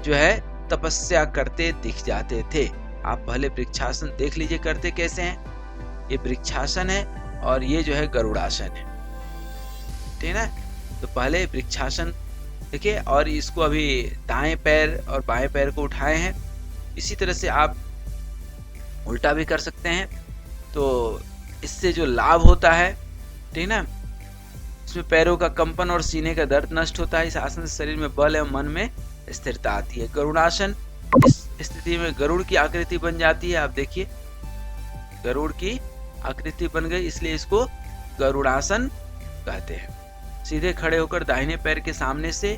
जो है तपस्या करते दिख जाते थे। आप पहले वृक्षासन देख लीजिए करते कैसे हैं। ये वृक्षासन है और ये जो है गरुड़ासन है। ठीक है ना, तो पहले वृक्षासन देखिए, और इसको अभी दाएं पैर और बाएं पैर को उठाए हैं। इसी तरह से आप उल्टा भी कर सकते हैं, तो इससे जो लाभ होता है, ठीक ना, इसमें पैरों का कंपन और सीने का दर्द नष्ट होता है। इस आसन से शरीर में बल एवं मन में स्थिरता आती है। गरुड़ासन, इस स्थिति में गरुड़ की आकृति बन जाती है। आप देखिए, गरुड़ की आकृति बन गई, इसलिए इसको गरुड़ासन कहते हैं। सीधे खड़े होकर दाहिने पैर के सामने से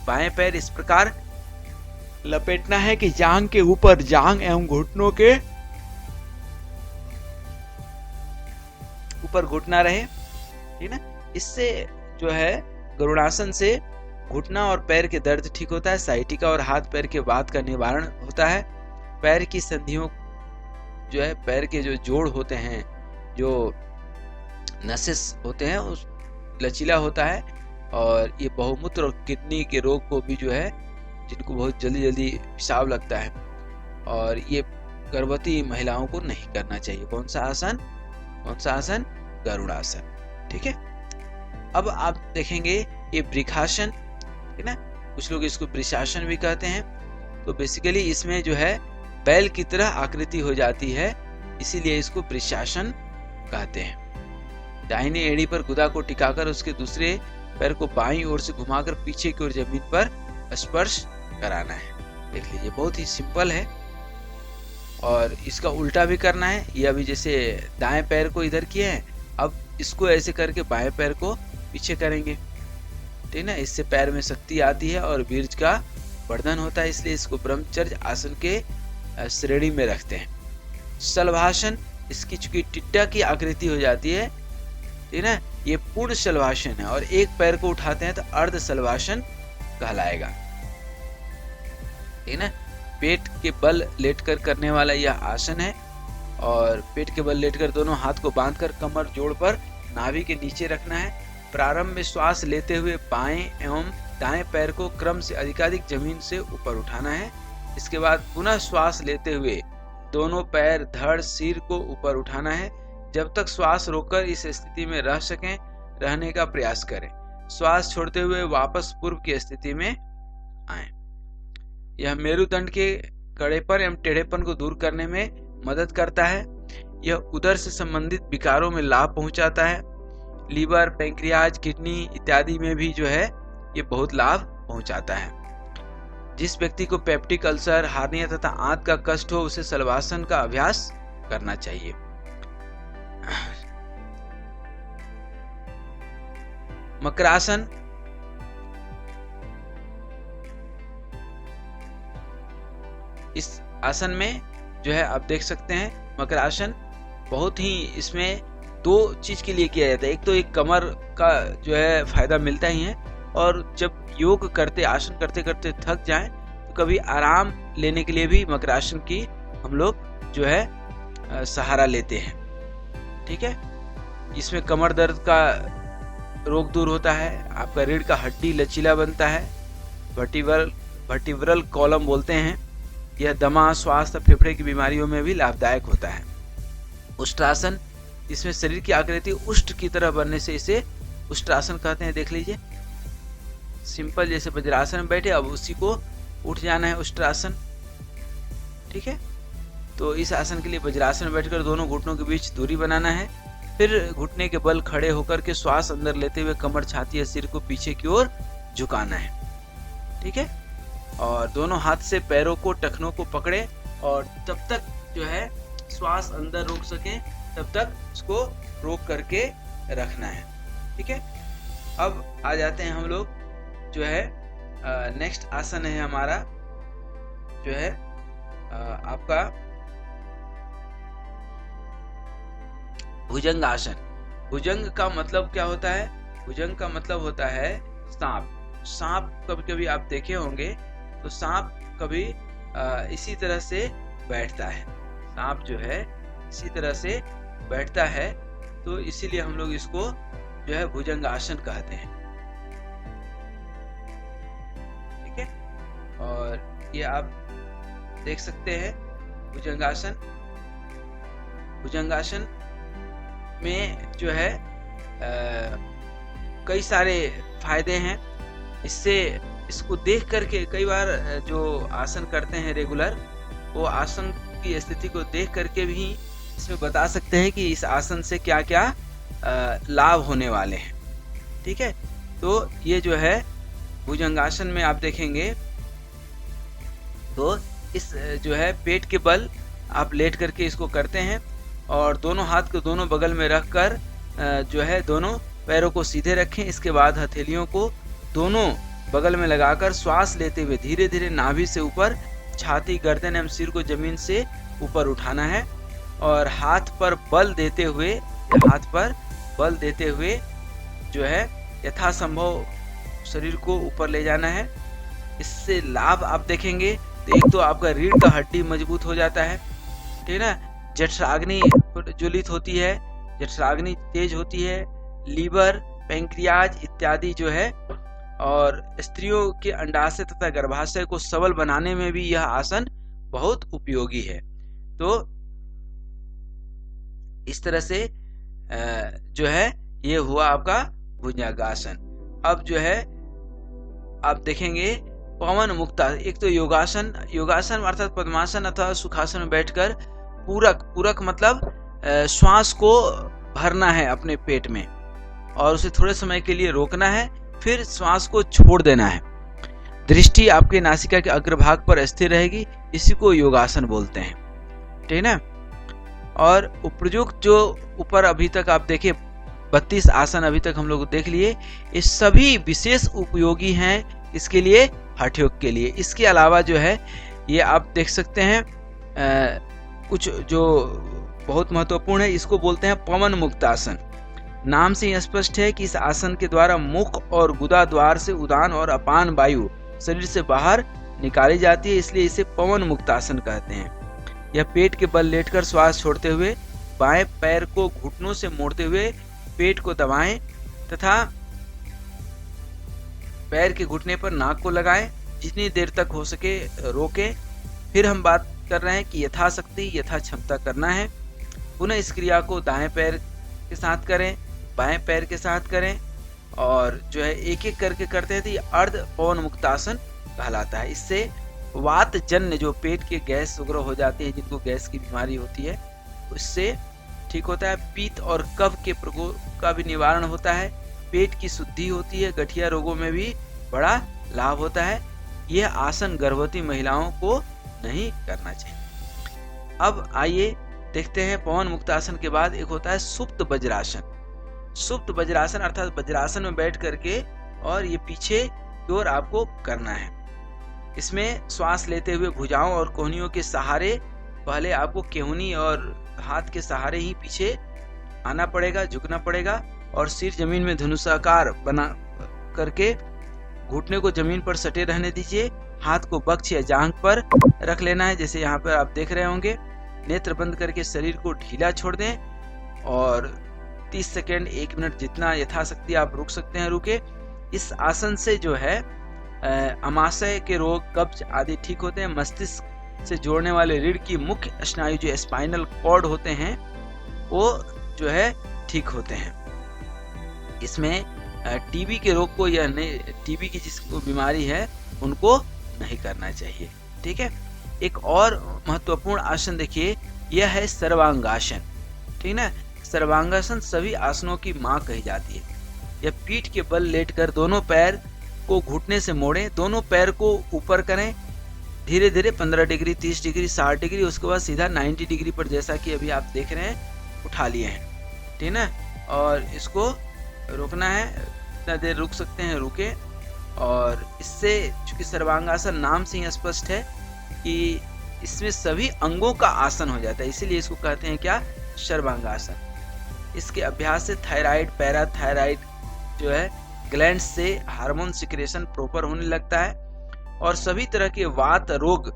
बाएं पैर इस प्रकार लपेटना है कि जांघ के ऊपर जांघ एवं घुटनों के ऊपर घुटना रहे। ठीक ना, इससे जो है गरुड़ासन से घुटना और पैर के दर्द ठीक होता है। साइटिका और हाथ पैर के वात का निवारण होता है। पैर की संधियों जो है, पैर के जो जोड़ होते हैं, जो नसेस होते हैं, उस लचीला होता है। और ये बहुमूत्र और किडनी के रोग को भी जो है, जिनको बहुत जल्दी जल्दी पेशाब लगता है, और ये गर्भवती महिलाओं को नहीं करना चाहिए। कौन सा आसन? गरुड़ासन। ठीक है, अब आप देखेंगे ये वृक्षासन, ठीक ना, कुछ लोग इसको वृषासन भी कहते हैं। तो बेसिकली इसमें जो है बैल की तरह आकृति हो जाती है, इसीलिए इसको वृषासन कहते हैं। दाहिनी एड़ी पर गुदा को टिकाकर उसके दूसरे पैर को बाईं ओर से घुमाकर पीछे की ओर जमीन पर स्पर्श कराना है। देख लीजिए, बहुत ही सिंपल है। और इसका उल्टा भी करना है। ये अभी जैसे दाएं पैर को इधर किए हैं, अब इसको ऐसे करके बाएं पैर को पीछे करेंगे। ठीक ना, इससे पैर में शक्ति आती है और वीर्य का वर्धन होता है। इसलिए इसको ब्रह्मचर्य आसन के श्रेणी में रखते हैं। शलभासन, इसकी चूंकि टिड्डा की आकृति हो जाती है, ठीक है ना, ये पूर्ण शलभासन है। और एक पैर को उठाते हैं तो अर्ध शलभासन कहलाएगा, ठीक है ना। पेट के बल लेटकर करने वाला यह आसन है। और पेट के बल लेटकर दोनों हाथ को बांधकर कमर जोड़ पर नाभि के नीचे रखना है। प्रारंभ में श्वास लेते हुए बाएं एवं दाएं पैर को क्रम से अधिकाधिक जमीन से ऊपर उठाना है। इसके बाद पुनः श्वास लेते हुए दोनों पैर, धड़, सिर को ऊपर उठाना है। जब तक श्वास रोककर इस स्थिति में रह सकें, रहने का प्रयास करें। श्वास छोड़ते हुए वापस पूर्व की स्थिति में आए। यह मेरुदंड के कड़ेपन एवं टेढ़ेपन को दूर करने में मदद करता है। यह उदर से संबंधित विकारों में लाभ पहुंचाता है। लीवर, पैंक्रियाज, किडनी इत्यादि में भी जो है ये बहुत लाभ पहुंचाता है। जिस व्यक्ति को पेप्टिक अल्सर, हार्निया तथा आंत का कष्ट हो, उसे शलभासन का अभ्यास करना चाहिए। मकरासन, इस आसन में जो है आप देख सकते हैं, मकरासन बहुत ही, इसमें दो चीज के लिए किया जाता है। एक तो एक कमर का जो है फायदा मिलता ही है, और जब योग करते, आसन करते करते थक जाएं तो कभी आराम लेने के लिए भी मकरासन की हम लोग जो है सहारा लेते हैं, ठीक है। इसमें कमर दर्द का रोग दूर होता है, आपका रीढ़ का हड्डी लचीला बनता है, वर्टिब्रल कॉलम बोलते हैं। यह दमा, स्वास्थ्य, फेफड़े की बीमारियों में भी लाभदायक होता है। उष्ट्रासन, इसमें शरीर की आकृति उष्ट की तरह बनने से इसे उष्ट्रासन कहते हैं। देख लीजिए, सिंपल जैसे वज्रासन में बैठे, अब उसी को उठ जाना है, उष्ट्रासन, ठीक है। तो इस आसन के लिए वज्रासन में बैठकर दोनों घुटनों के बीच दूरी बनाना है। फिर घुटने के बल खड़े होकर के श्वास अंदर लेते हुए कमर, छाती या सिर को पीछे की ओर झुकाना है, ठीक है। और दोनों हाथ से पैरों को, टखनों को पकड़े और तब तक जो है श्वास अंदर रोक सके तब तक इसको रोक करके रखना है, ठीक है। अब आ जाते हैं हम लोग जो है नेक्स्ट आसन है हमारा जो है आपका भुजंग आसन। भुजंग का मतलब क्या होता है? भुजंग का मतलब होता है सांप। सांप कभी कभी आप देखे होंगे तो सांप कभी इसी तरह से बैठता है। सांप जो है इसी तरह से बैठता है, तो इसीलिए हम लोग इसको जो है भुजंग आसन कहते हैं, ठीक है। और ये आप देख सकते हैं भुजंगासन। भुजंगासन में जो है कई सारे फायदे हैं। इसको देख करके कई बार जो आसन करते हैं रेगुलर, वो आसन की स्थिति को देख करके भी इसमें बता सकते हैं कि इस आसन से क्या क्या लाभ होने वाले हैं, ठीक है। तो ये जो है भुजंगासन में आप देखेंगे तो इस जो है पेट के बल आप लेट करके इसको करते हैं और दोनों हाथ को दोनों बगल में रखकर जो है दोनों पैरों को सीधे रखें। इसके बाद हथेलियों को दोनों बगल में लगाकर श्वास लेते हुए धीरे धीरे नाभि से ऊपर छाती, गर्दन एवं सिर को जमीन से ऊपर उठाना है और हाथ पर बल देते हुए जो है यथासंभव शरीर को ऊपर ले जाना है। इससे लाभ आप देखेंगे तो एक तो आपका रीढ़ का हड्डी मजबूत हो जाता है, ठीक है ना। जठराग्नि ज्वलित होती है, जठराग्नि तेज होती है, लीवर, पैंक्रियाज इत्यादि जो है, और स्त्रियों के अंडाशय तथा गर्भाशय को सबल बनाने में भी यह आसन बहुत उपयोगी है। तो इस तरह से जो है ये हुआ आपका भुजंगासन। अब जो है आप देखेंगे पवन मुक्ता। एक तो योगासन अर्थात पद्मासन अथवा सुखासन में बैठकर पूरक मतलब श्वास को भरना है अपने पेट में और उसे थोड़े समय के लिए रोकना है, फिर श्वास को छोड़ देना है। दृष्टि आपके नासिका के अग्रभाग पर स्थिर रहेगी, इसी को योगासन बोलते हैं, ठीक है ना। और उपयुक्त जो ऊपर अभी तक आप देखे 32 आसन अभी तक हम लोग देख लिए, ये सभी विशेष उपयोगी हैं इसके लिए, हठ योग के लिए। इसके अलावा जो है ये आप देख सकते हैं कुछ जो बहुत महत्वपूर्ण है, इसको बोलते हैं पवन मुक्त आसन। नाम से ही स्पष्ट है कि इस आसन के द्वारा मुख और गुदा द्वार से उदान और अपान वायु शरीर से बाहर निकाली जाती है, इसलिए इसे पवन मुक्त आसन कहते हैं। यह पेट के बल लेटकर श्वास छोड़ते हुए बाएं पैर को घुटनों से मोड़ते हुए पेट को दबाएं तथा पैर के घुटने पर नाक को लगाएं, जितनी देर तक हो सके रोकें। फिर हम बात कर रहे हैं कि यथाशक्ति यथा क्षमता करना है। पुनः इस क्रिया को दाएं पैर के साथ करें, बाएं पैर के साथ करें और जो है एक एक करके करते हैं तो ये अर्ध पवन मुक्तासन कहलाता है। इससे वात जन्य जो पेट के गैस वगैरह हो जाती है, जिनको गैस की बीमारी होती है, उससे ठीक होता है। पित्त और कफ के प्रकोप का भी निवारण होता है, पेट की शुद्धि होती है, गठिया रोगों में भी बड़ा लाभ होता है। यह आसन गर्भवती महिलाओं को नहीं करना चाहिए। अब आइए देखते हैं पवन मुक्तासन के बाद एक होता है सुप्त वज्रासन। सुप्त वज्रासन अर्थात वज्रासन में बैठ करके और ये पीछे की ओर आपको करना है। इसमें श्वास लेते हुए भुजाओं और कोहनियों के सहारे पहले आपको केहूनी और हाथ के सहारे ही पीछे आना पड़ेगा, झुकना पड़ेगा और सिर जमीन में धनुषाकार बना करके घुटने को जमीन पर सटे रहने दीजिए। हाथ को बक्ष या जांघ पर रख लेना है, जैसे यहाँ पर आप देख रहे होंगे। नेत्र बंद करके शरीर को ढीला छोड़ दें और 30 सेकेंड 1 मिनट जितना यथाशक्ति आप रुक सकते हैं रुके। इस आसन से जो है अमाशय के रोग, कब्ज आदि ठीक होते हैं। मस्तिष्क से जोड़ने वाले रीढ़ की मुख्य स्नायु जो स्पाइनल कॉर्ड होते हैं वो जो है ठीक होते हैं। इसमें टीबी के रोग को या टीबी की जिसको बीमारी है उनको नहीं करना चाहिए। ठीक है। एक और महत्वपूर्ण आसन देखिए, यह है सर्वांगासन। ठीक ना। सर्वांगासन सभी आसनों की मां कही जाती है। यह पीठ के बल लेटकर दोनों पैर को घुटने से मोड़ें, दोनों पैर को ऊपर करें, धीरे धीरे 15 डिग्री, 30 डिग्री, 60 डिग्री, उसके बाद सीधा 90 डिग्री पर जैसा कि अभी आप देख रहे हैं उठा लिए हैं। ठीक ना। और इसको रोकना है, इतना देर रुक सकते हैं रुके। और इससे चूंकि सर्वांगासन नाम से ही स्पष्ट है कि इसमें सभी अंगों का आसन हो जाता है, इसीलिए इसको कहते हैं क्या, सर्वांगासन। इसके अभ्यास से थायराइड, पैराथायराइड जो है ग्लैंड से हार्मोन सिक्रेशन प्रॉपर होने लगता है और सभी तरह के वात रोग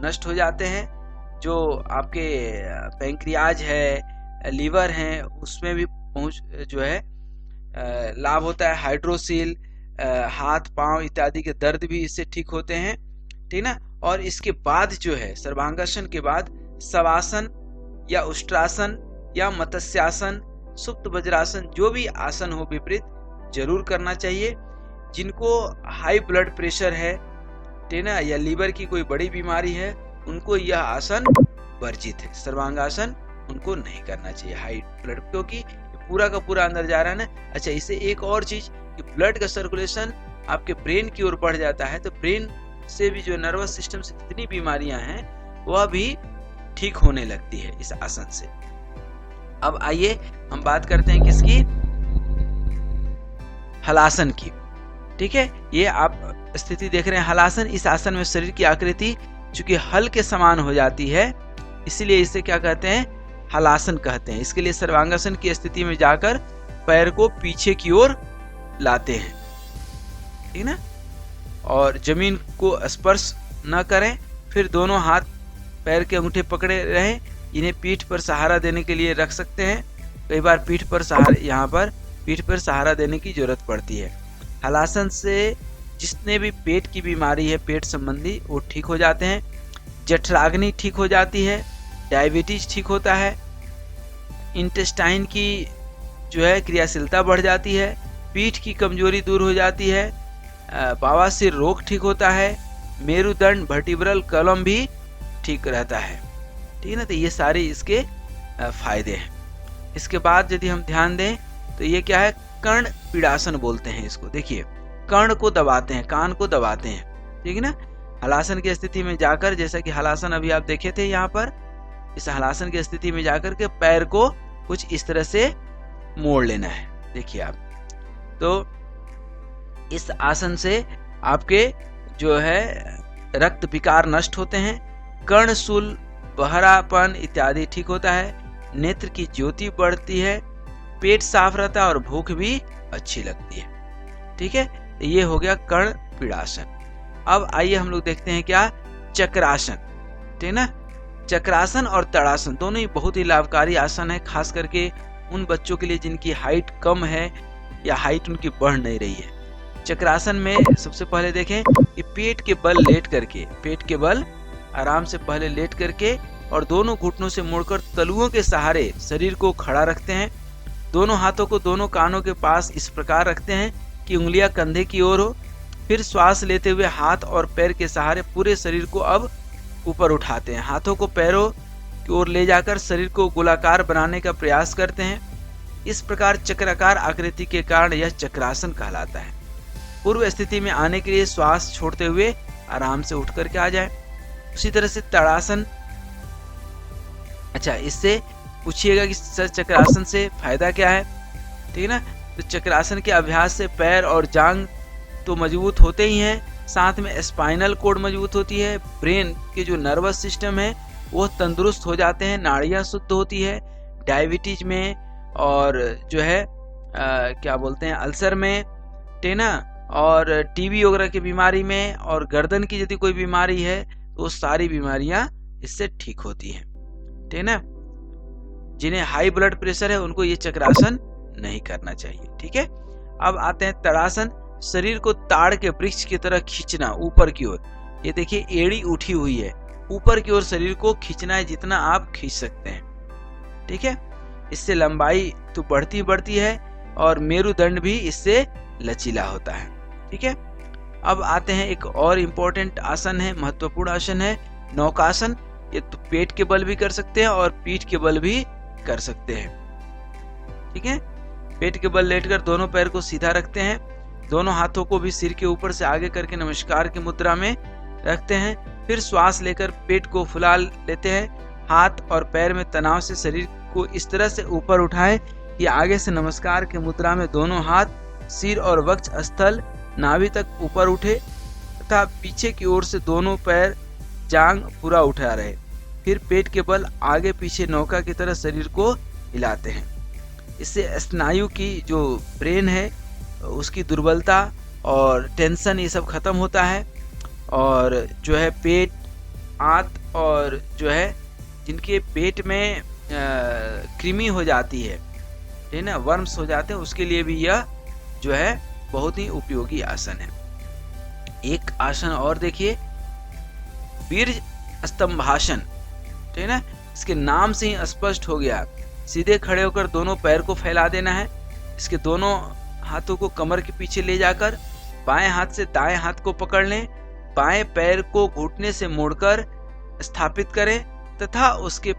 नष्ट हो जाते हैं। जो आपके पैंक्रियाज है, लीवर है, उसमें भी पहुंच जो है लाभ होता है। हाइड्रोसील, हाथ पांव इत्यादि के दर्द भी इससे ठीक होते हैं। ठीक ना। और इसके बाद जो है सर्वांगासन के बाद शवासन या उष्ट्रासन या मत्स्यासन, सुप्त वज्रासन, जो भी आसन हो विपरीत जरूर करना चाहिए। जिनको हाई ब्लड प्रेशर है, ठीक ना, या लीवर की कोई बड़ी बीमारी है, उनको यह आसन वर्जित है। सर्वांगासन उनको नहीं करना चाहिए हाई ब्लड, क्योंकि पूरा का पूरा अंदर जा रहा है ना। अच्छा, इससे एक और चीज कि ब्लड का सर्कुलेशन आपके ब्रेन की ओर बढ़ जाता है, तो ब्रेन से भी जो नर्वस सिस्टम से जितनी बीमारियां हैं वह भी ठीक होने लगती है इस आसन से। अब आइए हम बात करते हैं किसकी, हलासन की। ठीक है। ये आप स्थिति देख रहे हैं हलासन। इस आसन में शरीर की आकृति चूंकि हल के समान हो जाती है, इसीलिए इसे क्या कहते हैं, हलासन कहते हैं। इसके लिए सर्वांगासन की स्थिति में जाकर पैर को पीछे की ओर लाते हैं। ठीक ना। और जमीन को स्पर्श न करें, फिर दोनों हाथ पैर के अंगूठे पकड़े रहें। इन्हें पीठ पर सहारा देने के लिए रख सकते हैं। कई बार पीठ पर सहारा, यहाँ पर पीठ पर सहारा देने की जरूरत पड़ती है। हलासन से जितने भी पेट की बीमारी है, पेट संबंधी, वो ठीक हो जाते हैं। जठराग्नि ठीक हो जाती है, डायबिटीज ठीक होता है, इंटेस्टाइन की जो है क्रियाशीलता बढ़ जाती है, पीठ की कमजोरी दूर हो जाती है, बवासीर रोग ठीक होता है, मेरुदंड वर्टिब्रल कॉलम भी ठीक रहता है। ठीक है ना। तो ये सारे इसके फायदे हैं। इसके बाद यदि हम ध्यान दें तो ये क्या है, कर्ण पीड़ासन बोलते हैं इसको। देखिए, कर्ण को दबाते हैं, कान को दबाते हैं। ठीक है ना। हलासन की स्थिति में जाकर, जैसा कि हलासन अभी आप देखे थे यहाँ पर, इस हलासन की स्थिति में जाकर के पैर को कुछ इस तरह से मोड़ लेना है। देखिए आप, तो इस आसन से आपके जो है रक्त विकार नष्ट होते हैं, कर्णशूल बहरापन इत्यादि ठीक होता है, नेत्र की ज्योति बढ़ती है, पेट साफ रहता है और भूख भी अच्छी लगती है। ठीक है, तो ये हो गया कर्ण पीड़ासन। अब आइए हम लोग देखते हैं क्या, चक्रासन। ठीक है ना, चक्रासन और तड़ासन दोनों ही बहुत ही लाभकारी आसन है, खास करके उन बच्चों के लिए जिनकी हाइट कम है या हाइट उनकी बढ़ नहीं रही है। चक्रासन में सबसे पहले देखें कि पेट के बल लेट करके, पेट के बल आराम से पहले लेट करके और दोनों घुटनों से मुड़कर तलुओं के सहारे शरीर को खड़ा रखते हैं। दोनों हाथों को दोनों कानों के पास इस प्रकार रखते हैं कि उंगलियां कंधे की ओर हो। फिर श्वास लेते हुए हाथ और पैर के सहारे पूरे शरीर को अब ऊपर उठाते हैं। हाथों को पैरों की ओर ले जाकर शरीर को गोलाकार बनाने का प्रयास करते हैं। इस प्रकार चक्राकार आकृति के कारण यह चक्रासन कहलाता है। पूर्व स्थिति में आने के लिए श्वास छोड़ते हुए आराम से उठ करके आ जाए। उसी तरह से तड़ासन, अच्छा इससे पूछिएगा कि सर चक्रासन से फायदा क्या है, ठीक है ना। तो चक्रासन के अभ्यास से पैर और जांग तो मजबूत होते ही हैं, साथ में स्पाइनल कोड मजबूत होती है, ब्रेन के जो नर्वस सिस्टम है वो तंदुरुस्त हो जाते हैं, नाड़ियाँ शुद्ध होती है, डायबिटीज में और जो है क्या बोलते हैं अल्सर में, ठीक ना, और टीबी वगैरह की बीमारी में, और गर्दन की यदि कोई बीमारी है तो सारी बीमारियां इससे ठीक होती हैं, ठीक ना। जिन्हें हाई ब्लड प्रेशर है उनको ये चक्रासन नहीं करना चाहिए, ठीक है। अब आते हैं तड़ासन। शरीर को ताड़ के वृक्ष की तरह खींचना ऊपर की ओर। ये देखिए एड़ी उठी हुई है, ऊपर की ओर शरीर को खींचना है जितना आप खींच सकते हैं, ठीक है। इससे लंबाई तो बढ़ती है और मेरुदंड भी इससे लचीला होता है, ठीक है। अब आते हैं एक और इम्पोर्टेंट आसन है, महत्वपूर्ण आसन है नौकासन। ये तो पेट के बल भी कर सकते हैं और पीठ के बल भी कर सकते हैं, ठीक है। पेट के बल लेटकर दोनों पैर को सीधा रखते हैं, दोनों हाथों को भी सिर के ऊपर से आगे करके नमस्कार की मुद्रा में रखते हैं। फिर श्वास लेकर पेट को फुला लेते हैं। हाथ और पैर में तनाव से शरीर को इस तरह से ऊपर उठाएं कि आगे से नमस्कार की मुद्रा में दोनों हाथ सिर और वक्ष स्थल नाभि तक ऊपर उठे तथा पीछे की ओर से दोनों पैर जांग पूरा उठा रहे। फिर पेट के बल आगे पीछे नौका की तरह शरीर को हिलाते हैं। इससे स्नायु की जो ब्रेन है उसकी दुर्बलता और टेंशन ये सब खत्म होता है, और जो है पेट आंत और जो है जिनके पेट में कृमि हो जाती है, ठीक है ना, वर्म्स हो जाते हैं, उसके लिए भी यह जो है बहुत ही उपयोगी आसन है। एक आसन और देखिए, वीर्य स्तंभासन, ठीक है ना। इसके नाम से ही स्पष्ट हो गया, सीधे खड़े होकर दोनों पैर को फैला देना है। इसके दोनों हाथों को कमर के पीछे ले जाकर बाएं हाथ से दाएं हाथ को पकड़ लें, बाएं पैर को घुटने से मोड़कर स्थापित करें तथा उसके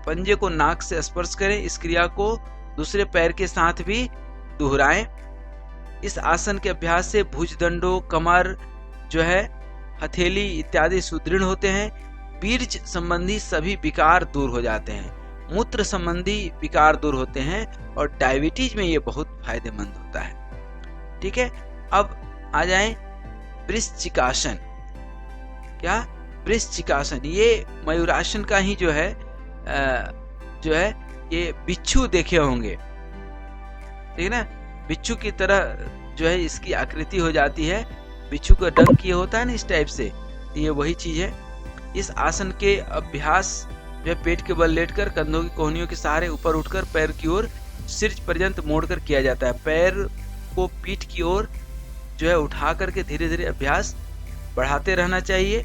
पंजे को नाक से स्पर्श करें। इस क्रिया को दूसरे पैर के साथ भी दोहराएं। इस आसन के अभ्यास से भुजदंडों, कमर जो है, हथेली इत्यादि सुदृढ़ होते हैं। बीर्ज संबंधी सभी विकार दूर हो जाते हैं, मूत्र संबंधी विकार दूर होते हैं और डायबिटीज में ये बहुत फायदेमंद होता है, ठीक है। अब आ जाएं वृश्चिकासन। क्या वृश्चिकासन, ये मयूरासन का ही जो है ये बिच्छू देखे होंगे, ठीक है ना। बिच्छू की तरह जो है इसकी आकृति हो जाती है, बिच्छू का डंक ये होता है ना इस टाइप से, ये वही चीज है। इस आसन के अभ्यास जो है पेट के बल लेटकर कंधों की कोहनियों के सहारे ऊपर उठकर पैर की ओर सिर पर्यंत मोड़कर किया जाता है। पैर को पीठ की ओर जो है उठा करके धीरे धीरे अभ्यास बढ़ाते रहना चाहिए।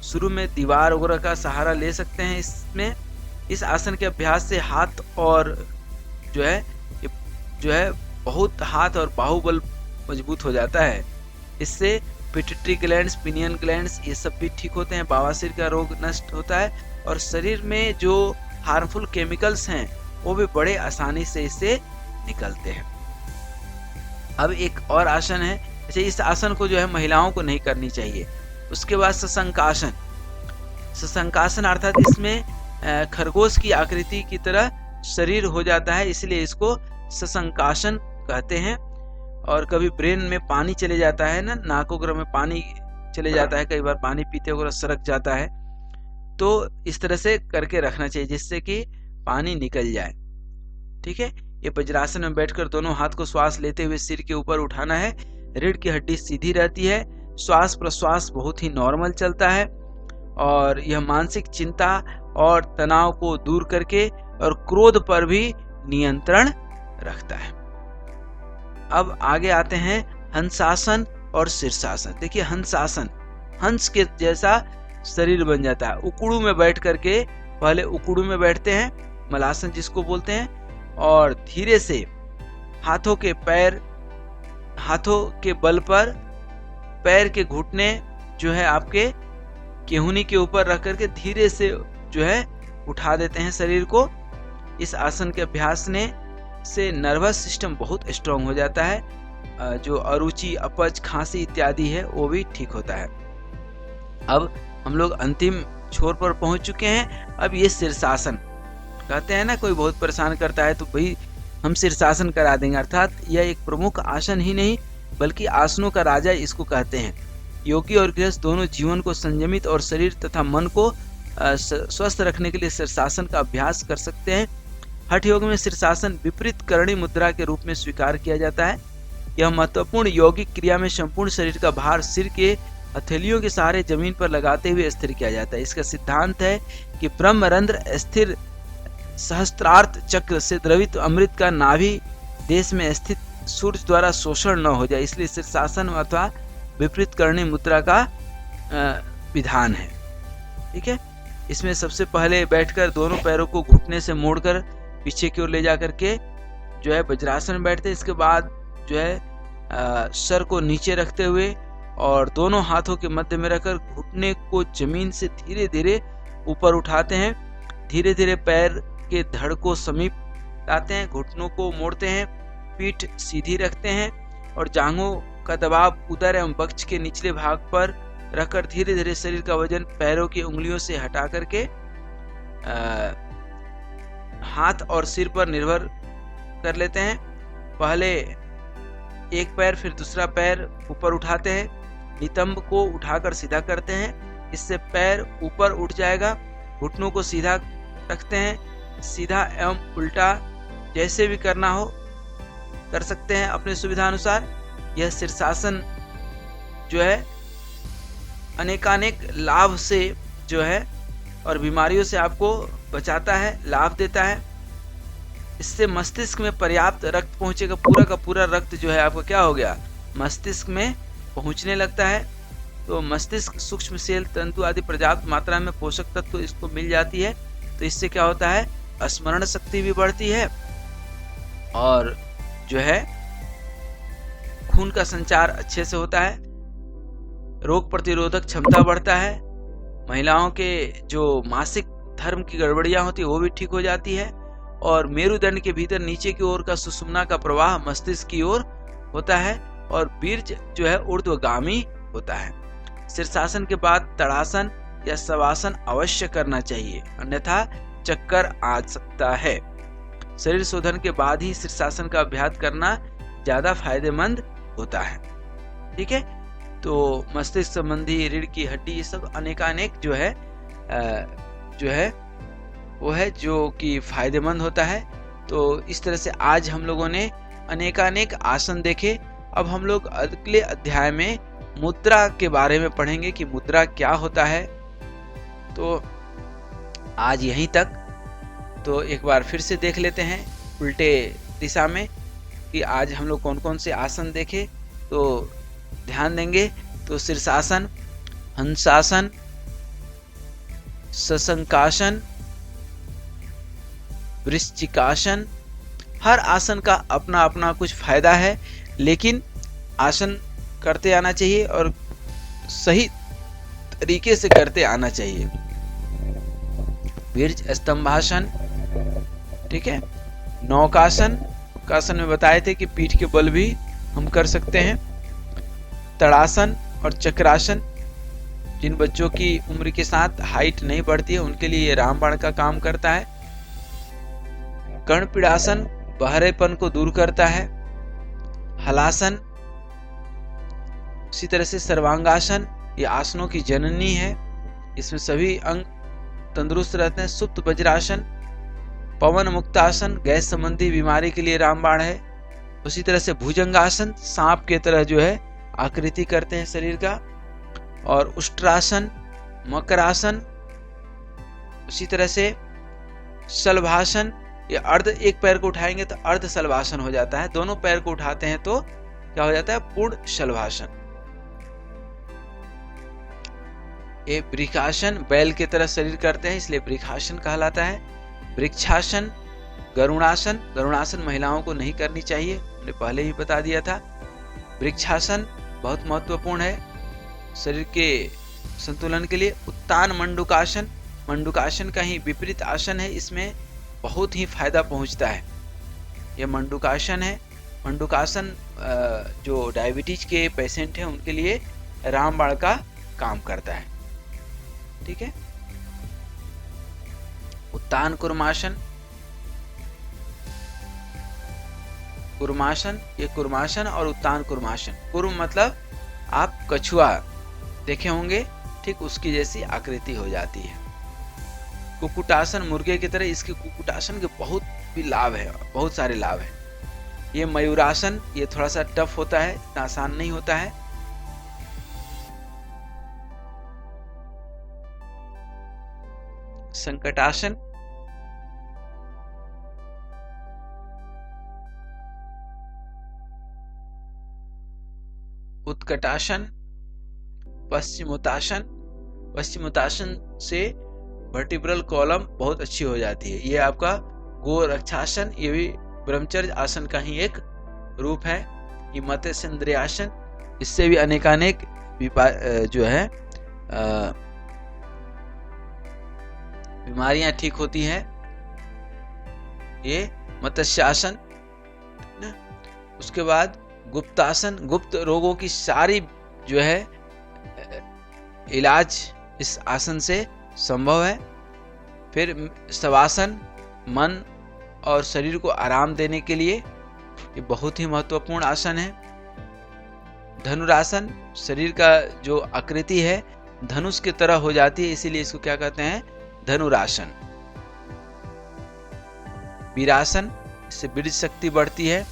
शुरू में दीवार वगैरह का सहारा ले सकते हैं इसमें। इस आसन के अभ्यास से हाथ और जो है बहुत हाथ और बाहुबल मजबूत हो जाता है। इससे पिट्यूटरी ग्लैंड्स, पिनियन ग्लैंड्स ये सब भी ठीक होते हैं, बवासीर का रोग नष्ट होता है और शरीर में जो हार्मफुल केमिकल्स हैं वो भी बड़े आसानी से इससे निकलते हैं। अब एक और आसन है, अच्छा इस आसन को जो है महिलाओं को नहीं करनी चाहिए। उसके बाद सशंकासन। सशंकासन अर्थात इसमें खरगोश की आकृति की तरह शरीर हो जाता है, इसलिए इसको सशंकासन कहते हैं। और कभी ब्रेन में पानी चले जाता है ना, नाक वगैरह में पानी चले जाता है, कई बार पानी पीते वगैरह सरक जाता है, तो इस तरह से करके रखना चाहिए जिससे कि पानी निकल जाए। ठीक है, ये वज्रासन में बैठकर दोनों हाथ को श्वास लेते हुए सिर के ऊपर उठाना है। रीढ़ की हड्डी सीधी रहती है, श्वास प्रश्वास बहुत ही नॉर्मल चलता है और यह मानसिक चिंता और तनाव को दूर करके और क्रोध पर भी नियंत्रण रखता है। अब आगे आते हैं हंसासन और शीर्षासन। देखिए हंसासन, हंस के जैसा शरीर बन जाता है। उकड़ू में बैठ करके पहले उकड़ू में बैठते हैं, मलासन जिसको बोलते हैं, और धीरे से हाथों के बल पर पैर के घुटने जो है आपके केहूनी के ऊपर रख करके धीरे से जो है उठा देते हैं शरीर को। इस आसन के अभ्यास से नर्वस सिस्टम बहुत स्ट्रांग हो जाता है। जो अरुचि, अपच, खांसी इत्यादि है वो भी ठीक होता है। अब हम लोग अंतिम छोर पर पहुंच चुके हैं। अब ये शीर्षासन कहते हैं ना, कोई बहुत परेशान करता है तो भाई हम शीर्षासन करा देंगे, अर्थात यह एक प्रमुख आसन ही नहीं बल्कि आसनों का राजा इसको कहते हैं। योगी और गृहस्थ दोनों जीवन को संयमित और शरीर तथा मन को स्वस्थ रखने के लिए शीर्षासन का अभ्यास कर सकते हैं। हठ योग में शीर्षासन विपरीत करणी मुद्रा के रूप में स्वीकार किया जाता है। यह महत्वपूर्ण यौगिक क्रिया में संपूर्ण शरीर का भार सिर के हथेलियों के सहारे जमीन पर लगाते हुए स्थिर किया जाता है। इसका सिद्धांत है कि ब्रह्मरंध्र स्थिर सहस्त्रार्थ चक्र से द्रवित अमृत का नाभि देश में स्थित सूर्य द्वारा शोषण न हो जाए, इसलिए शीर्षासन अथवा विपरीत करणी मुद्रा का विधान है। ठीक है, इसमें सबसे पहले बैठकर दोनों पैरों को घुटने से मोड़कर पीछे की ओर ले जाकर के जो है वज्रासन में बैठते हैं। इसके बाद जो है सर को नीचे रखते हुए और दोनों हाथों के मध्य में रखकर घुटने को जमीन से धीरे धीरे ऊपर उठाते हैं। धीरे धीरे पैर के धड़ को समीप लाते हैं, घुटनों को मोड़ते हैं, पीठ सीधी रखते हैं और जांघों का दबाव उदर एवं वक्ष के निचले भाग पर रखकर धीरे धीरे शरीर का वजन पैरों की उंगलियों से हटा करके हाथ और सिर पर निर्भर कर लेते हैं। पहले एक पैर फिर दूसरा पैर ऊपर उठाते हैं, नितंब को उठाकर सीधा करते हैं, इससे पैर ऊपर उठ जाएगा। घुटनों को सीधा रखते हैं, सीधा एवं उल्टा जैसे भी करना हो कर सकते हैं अपनी सुविधा अनुसार। यह शीर्षासन जो है अनेकानेक लाभ से जो है और बीमारियों से आपको बचाता है, लाभ देता है। इससे मस्तिष्क में पर्याप्त रक्त पहुंचेगा, पूरा का पूरा रक्त जो है आपका क्या हो गया, मस्तिष्क में पहुंचने लगता है। तो मस्तिष्क, सूक्ष्म सेल, तंतु आदि पर्याप्त मात्रा में पोषक तत्व इसको मिल जाती है। तो इससे क्या होता है, स्मरण शक्ति भी बढ़ती है और जो है खून का संचार अच्छे से होता है, रोग प्रतिरोधक क्षमता बढ़ता है, महिलाओं के जो मासिक धर्म की गड़बड़ियां होती है वो भी ठीक हो जाती है और मेरुदंड के भीतर नीचे की ओर का सुषुम्ना का प्रवाह मस्तिष्क की ओर होता है और बीर्ज जो है ऊर्ध्वगामी होता है। शीर्षासन के बाद तड़ासन या शवासन अवश्य करना चाहिए, अन्यथा चक्कर आ सकता है। शरीर शोधन के बाद ही शीर्षासन का अभ्यास करना ज्यादा फायदेमंद होता है। ठीक है, तो मस्तिष्क संबंधी, रीढ़ की हड्डी, ये सब अनेकानेक जो है वो है जो कि फायदेमंद होता है। तो इस तरह से आज हम लोगों ने अनेकानेक आसन देखे। अब हम लोग अगले अध्याय में मुद्रा के बारे में पढ़ेंगे कि मुद्रा क्या होता है। तो आज यहीं तक। तो एक बार फिर से देख लेते हैं उल्टे दिशा में कि आज हम लोग कौन कौन से आसन देखे, तो ध्यान देंगे। तो शीर्षासन, हंसासन, सशंकासन, वृश्चिकासन। हर आसन का अपना अपना कुछ फायदा है, लेकिन आसन करते आना चाहिए और सही तरीके से करते आना चाहिए। वीर्ज स्तंभासन, ठीक है। नौकासन, कासन में बताए थे कि पीठ के बल भी हम कर सकते हैं। तड़ासन और चक्रासन, जिन बच्चों की उम्र के साथ हाइट नहीं बढ़ती है उनके लिए ये रामबाण का काम करता है। कर्णपीड़ासन बहरेपन को दूर करता है। हलासन, उसी तरह से सर्वांगासन, ये आसनों की जननी है, इसमें सभी अंग तंदुरुस्त रहते हैं। सुप्त वज्रासन, पवन मुक्तासन गैस संबंधी बीमारी के लिए रामबाण है। उसी तरह से भुजंगासन, सांप के तरह जो है आकृति करते हैं शरीर का। और उष्ट्रासन, मकरासन, उसी तरह से शलभासन, ये अर्ध, एक पैर को उठाएंगे तो अर्ध शलभासन हो जाता है, दोनों पैर को उठाते हैं तो क्या हो जाता है, पूर्ण शलभासन। ये वृक्षासन, बैल की तरह शरीर करते हैं इसलिए वृक्षासन कहलाता है। वृक्षासन, गरुणासन, गरुणासन महिलाओं को नहीं करनी चाहिए, मैंने पहले ही बता दिया था। वृक्षासन बहुत महत्वपूर्ण है शरीर के संतुलन के लिए। उत्तान मंडूकासन, मंडूकासन का ही विपरीत आसन है, इसमें बहुत ही फायदा पहुंचता है। यह मंडूकासन है। मंडूकासन जो डायबिटीज के पेशेंट हैं उनके लिए रामबाण का काम करता है। ठीक है। उत्तान कुर्मासन, कुर्मासन, ये कुर्मासन और उत्तान कुर्मासन। कुर्म मतलब आप कछुआ देखे होंगे, ठीक उसकी जैसी आकृति हो जाती है। कुक्कुटासन, मुर्गे की तरह, इसके कुक्कुटासन के बहुत भी लाभ है, बहुत सारे लाभ है। ये मयूरासन, ये थोड़ा सा टफ होता है, इतना आसान नहीं होता है। संकटासन, उत्कटासन, पश्चिमोत्तासन। पश्चिमोत्तासन से वर्टिब्रल कॉलम बहुत अच्छी हो जाती है। ये आपका गोरक्षासन, ये भी ब्रह्मचर्य आसन का ही एक रूप है। ये मत्स्येंद्रियासन, इससे भी अनेकानेक जो है बीमारियां ठीक होती हैं। ये मत्स्यासन। उसके बाद गुप्तासन, गुप्त रोगों की सारी जो है इलाज इस आसन से संभव है। फिर शवासन, मन और शरीर को आराम देने के लिए ये बहुत ही महत्वपूर्ण आसन है। धनुरासन, शरीर का जो आकृति है धनुष की तरह हो जाती है, इसीलिए इसको क्या कहते हैं, धनुरासन। वीरासन, इससे बीज शक्ति बढ़ती है।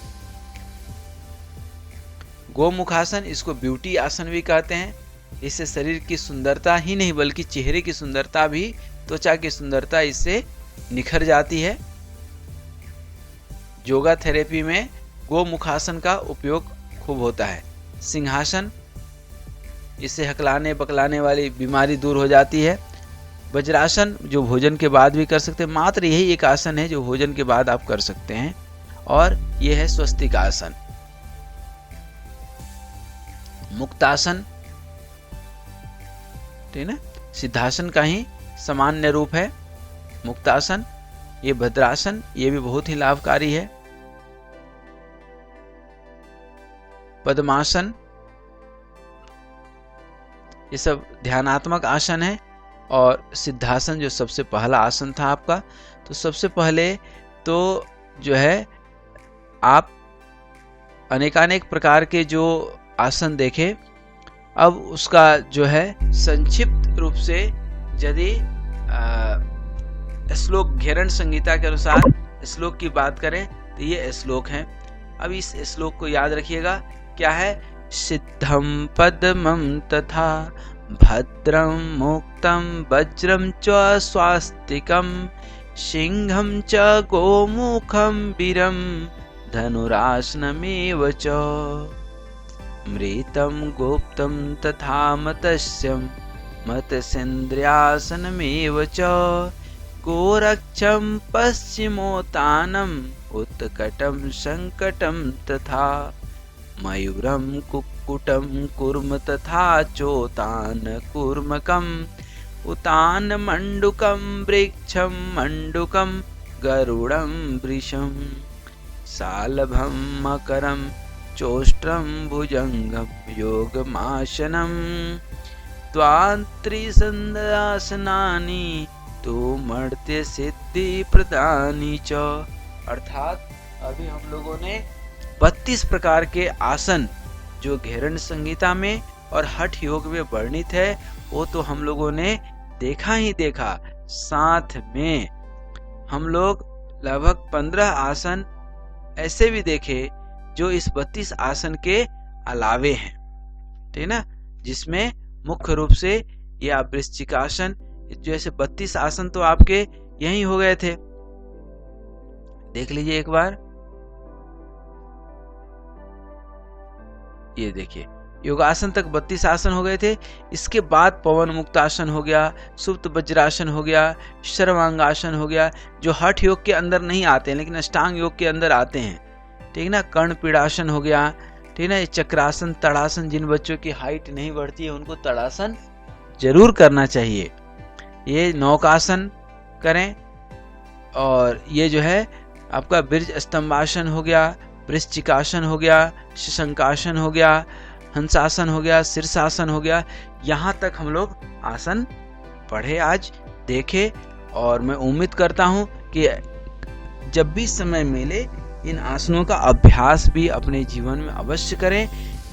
गोमुखासन, इसको ब्यूटी आसन भी कहते हैं। इससे शरीर की सुंदरता ही नहीं बल्कि चेहरे की सुंदरता भी, त्वचा की सुंदरता इससे निखर जाती है। योगा थेरेपी में गोमुखासन का उपयोग खूब होता है। सिंहासन, इससे हकलाने बकलाने वाली बीमारी दूर हो जाती है। वज्रासन, जो भोजन के बाद भी कर सकते हैं, मात्र यही एक आसन है जो भोजन के बाद आप कर सकते हैं, और यह है स्वस्तिक आसन। मुक्तासन, ठीक है, सिद्धासन का ही सामान्य रूप है मुक्तासन। ये भद्रासन, ये भी बहुत ही लाभकारी है। पद्मासन, ये सब ध्यानात्मक आसन है। और सिद्धासन जो सबसे पहला आसन था आपका, तो सबसे पहले तो जो है आप अनेकानेक प्रकार के जो आसन देखे, अब उसका जो है संक्षिप्त रूप से यदि श्लोक घेरण संहिता के अनुसार श्लोक की बात करें तो ये श्लोक हैं। अब इस श्लोक को याद रखिएगा, क्या है, सिद्धम पद्मम तथा भद्रम मुक्तम वज्रम च स्वास्तिकम सिंहम च गोमुखम वीरम धनुरासनमेव च मृतं गुप्तं तथा मत्स्यं मत्स्येन्द्रियासनमेव च गोरक्षं पश्चिमोत्तानम् उत्कटं संकटं तथा मयूरं कुक्कुटं कूर्म तथा चोतान कूर्मकम् उतान मंडुकं वृक्षं मंडुकं गरुडं वृषं सालभं मकरं चोष्ट्रं भुजंगम योगमासनम त्वांत्रिसंदासनानि तो मर्त्य सिद्धि प्रदानी च। अर्थात अभी हम लोगों ने 32 प्रकार के आसन जो घेरण संहिता में और हठ योग में वर्णित है वो तो हम लोगों ने देखा ही देखा, साथ में हम लोग लगभग 15 आसन ऐसे भी देखे जो इस 32 आसन के अलावे हैं, ठीक ना, जिसमें मुख्य रूप से ये आप वृश्चिकासन, जैसे 32 आसन तो आपके यही हो गए थे, देख लीजिए एक बार। ये देखिए योगासन तक 32 आसन हो गए थे। इसके बाद पवन मुक्त आसन हो गया, सुप्त वज्रासन हो गया, सर्वांगासन हो गया, जो हठ योग के अंदर नहीं आते हैं लेकिन अष्टांग योग के अंदर आते हैं, ठीक ना। कर्ण पीड़ासन हो गया, ठीक ना। ये चक्रासन, तड़ासन, जिन बच्चों की हाइट नहीं बढ़ती है उनको तड़ासन जरूर करना चाहिए। ये नौकासन करें, और ये जो है आपका ब्रिज स्तंभासन हो गया, वृश्चिकासन हो गया, शशंकासन हो गया, हंसासन हो गया, शीर्षासन हो गया। यहाँ तक हम लोग आसन पढ़े, आज देखे, और मैं उम्मीद करता हूँ कि जब भी समय मिले इन आसनों का अभ्यास भी अपने जीवन में अवश्य करें,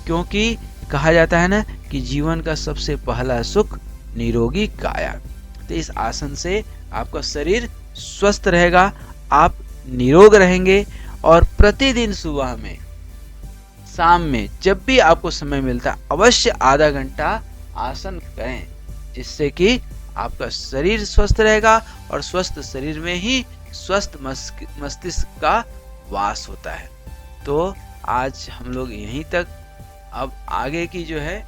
क्योंकि कहा जाता है ना कि जीवन का सबसे पहला सुख निरोगी काया। तो इस आसन से आपका शरीर स्वस्थ रहेगा, आप निरोग रहेंगे, और प्रतिदिन सुबह में, शाम में, जब भी आपको समय मिलता है अवश्य आधा घंटा आसन करें, जिससे कि आपका शरीर स्वस्थ रहेगा, और स्वस्थ शरीर में ही स्वस्थ मस्तिष्क का वास होता है। तो आज हम लोग यहीं तक, अब आगे की जो है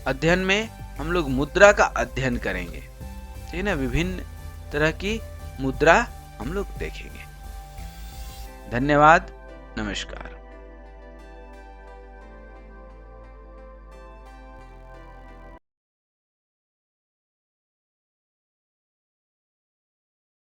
अध्ययन में हम लोग मुद्रा का अध्ययन करेंगे, ठीक है ना। विभिन्न तरह की मुद्रा हम लोग देखेंगे। धन्यवाद, नमस्कार।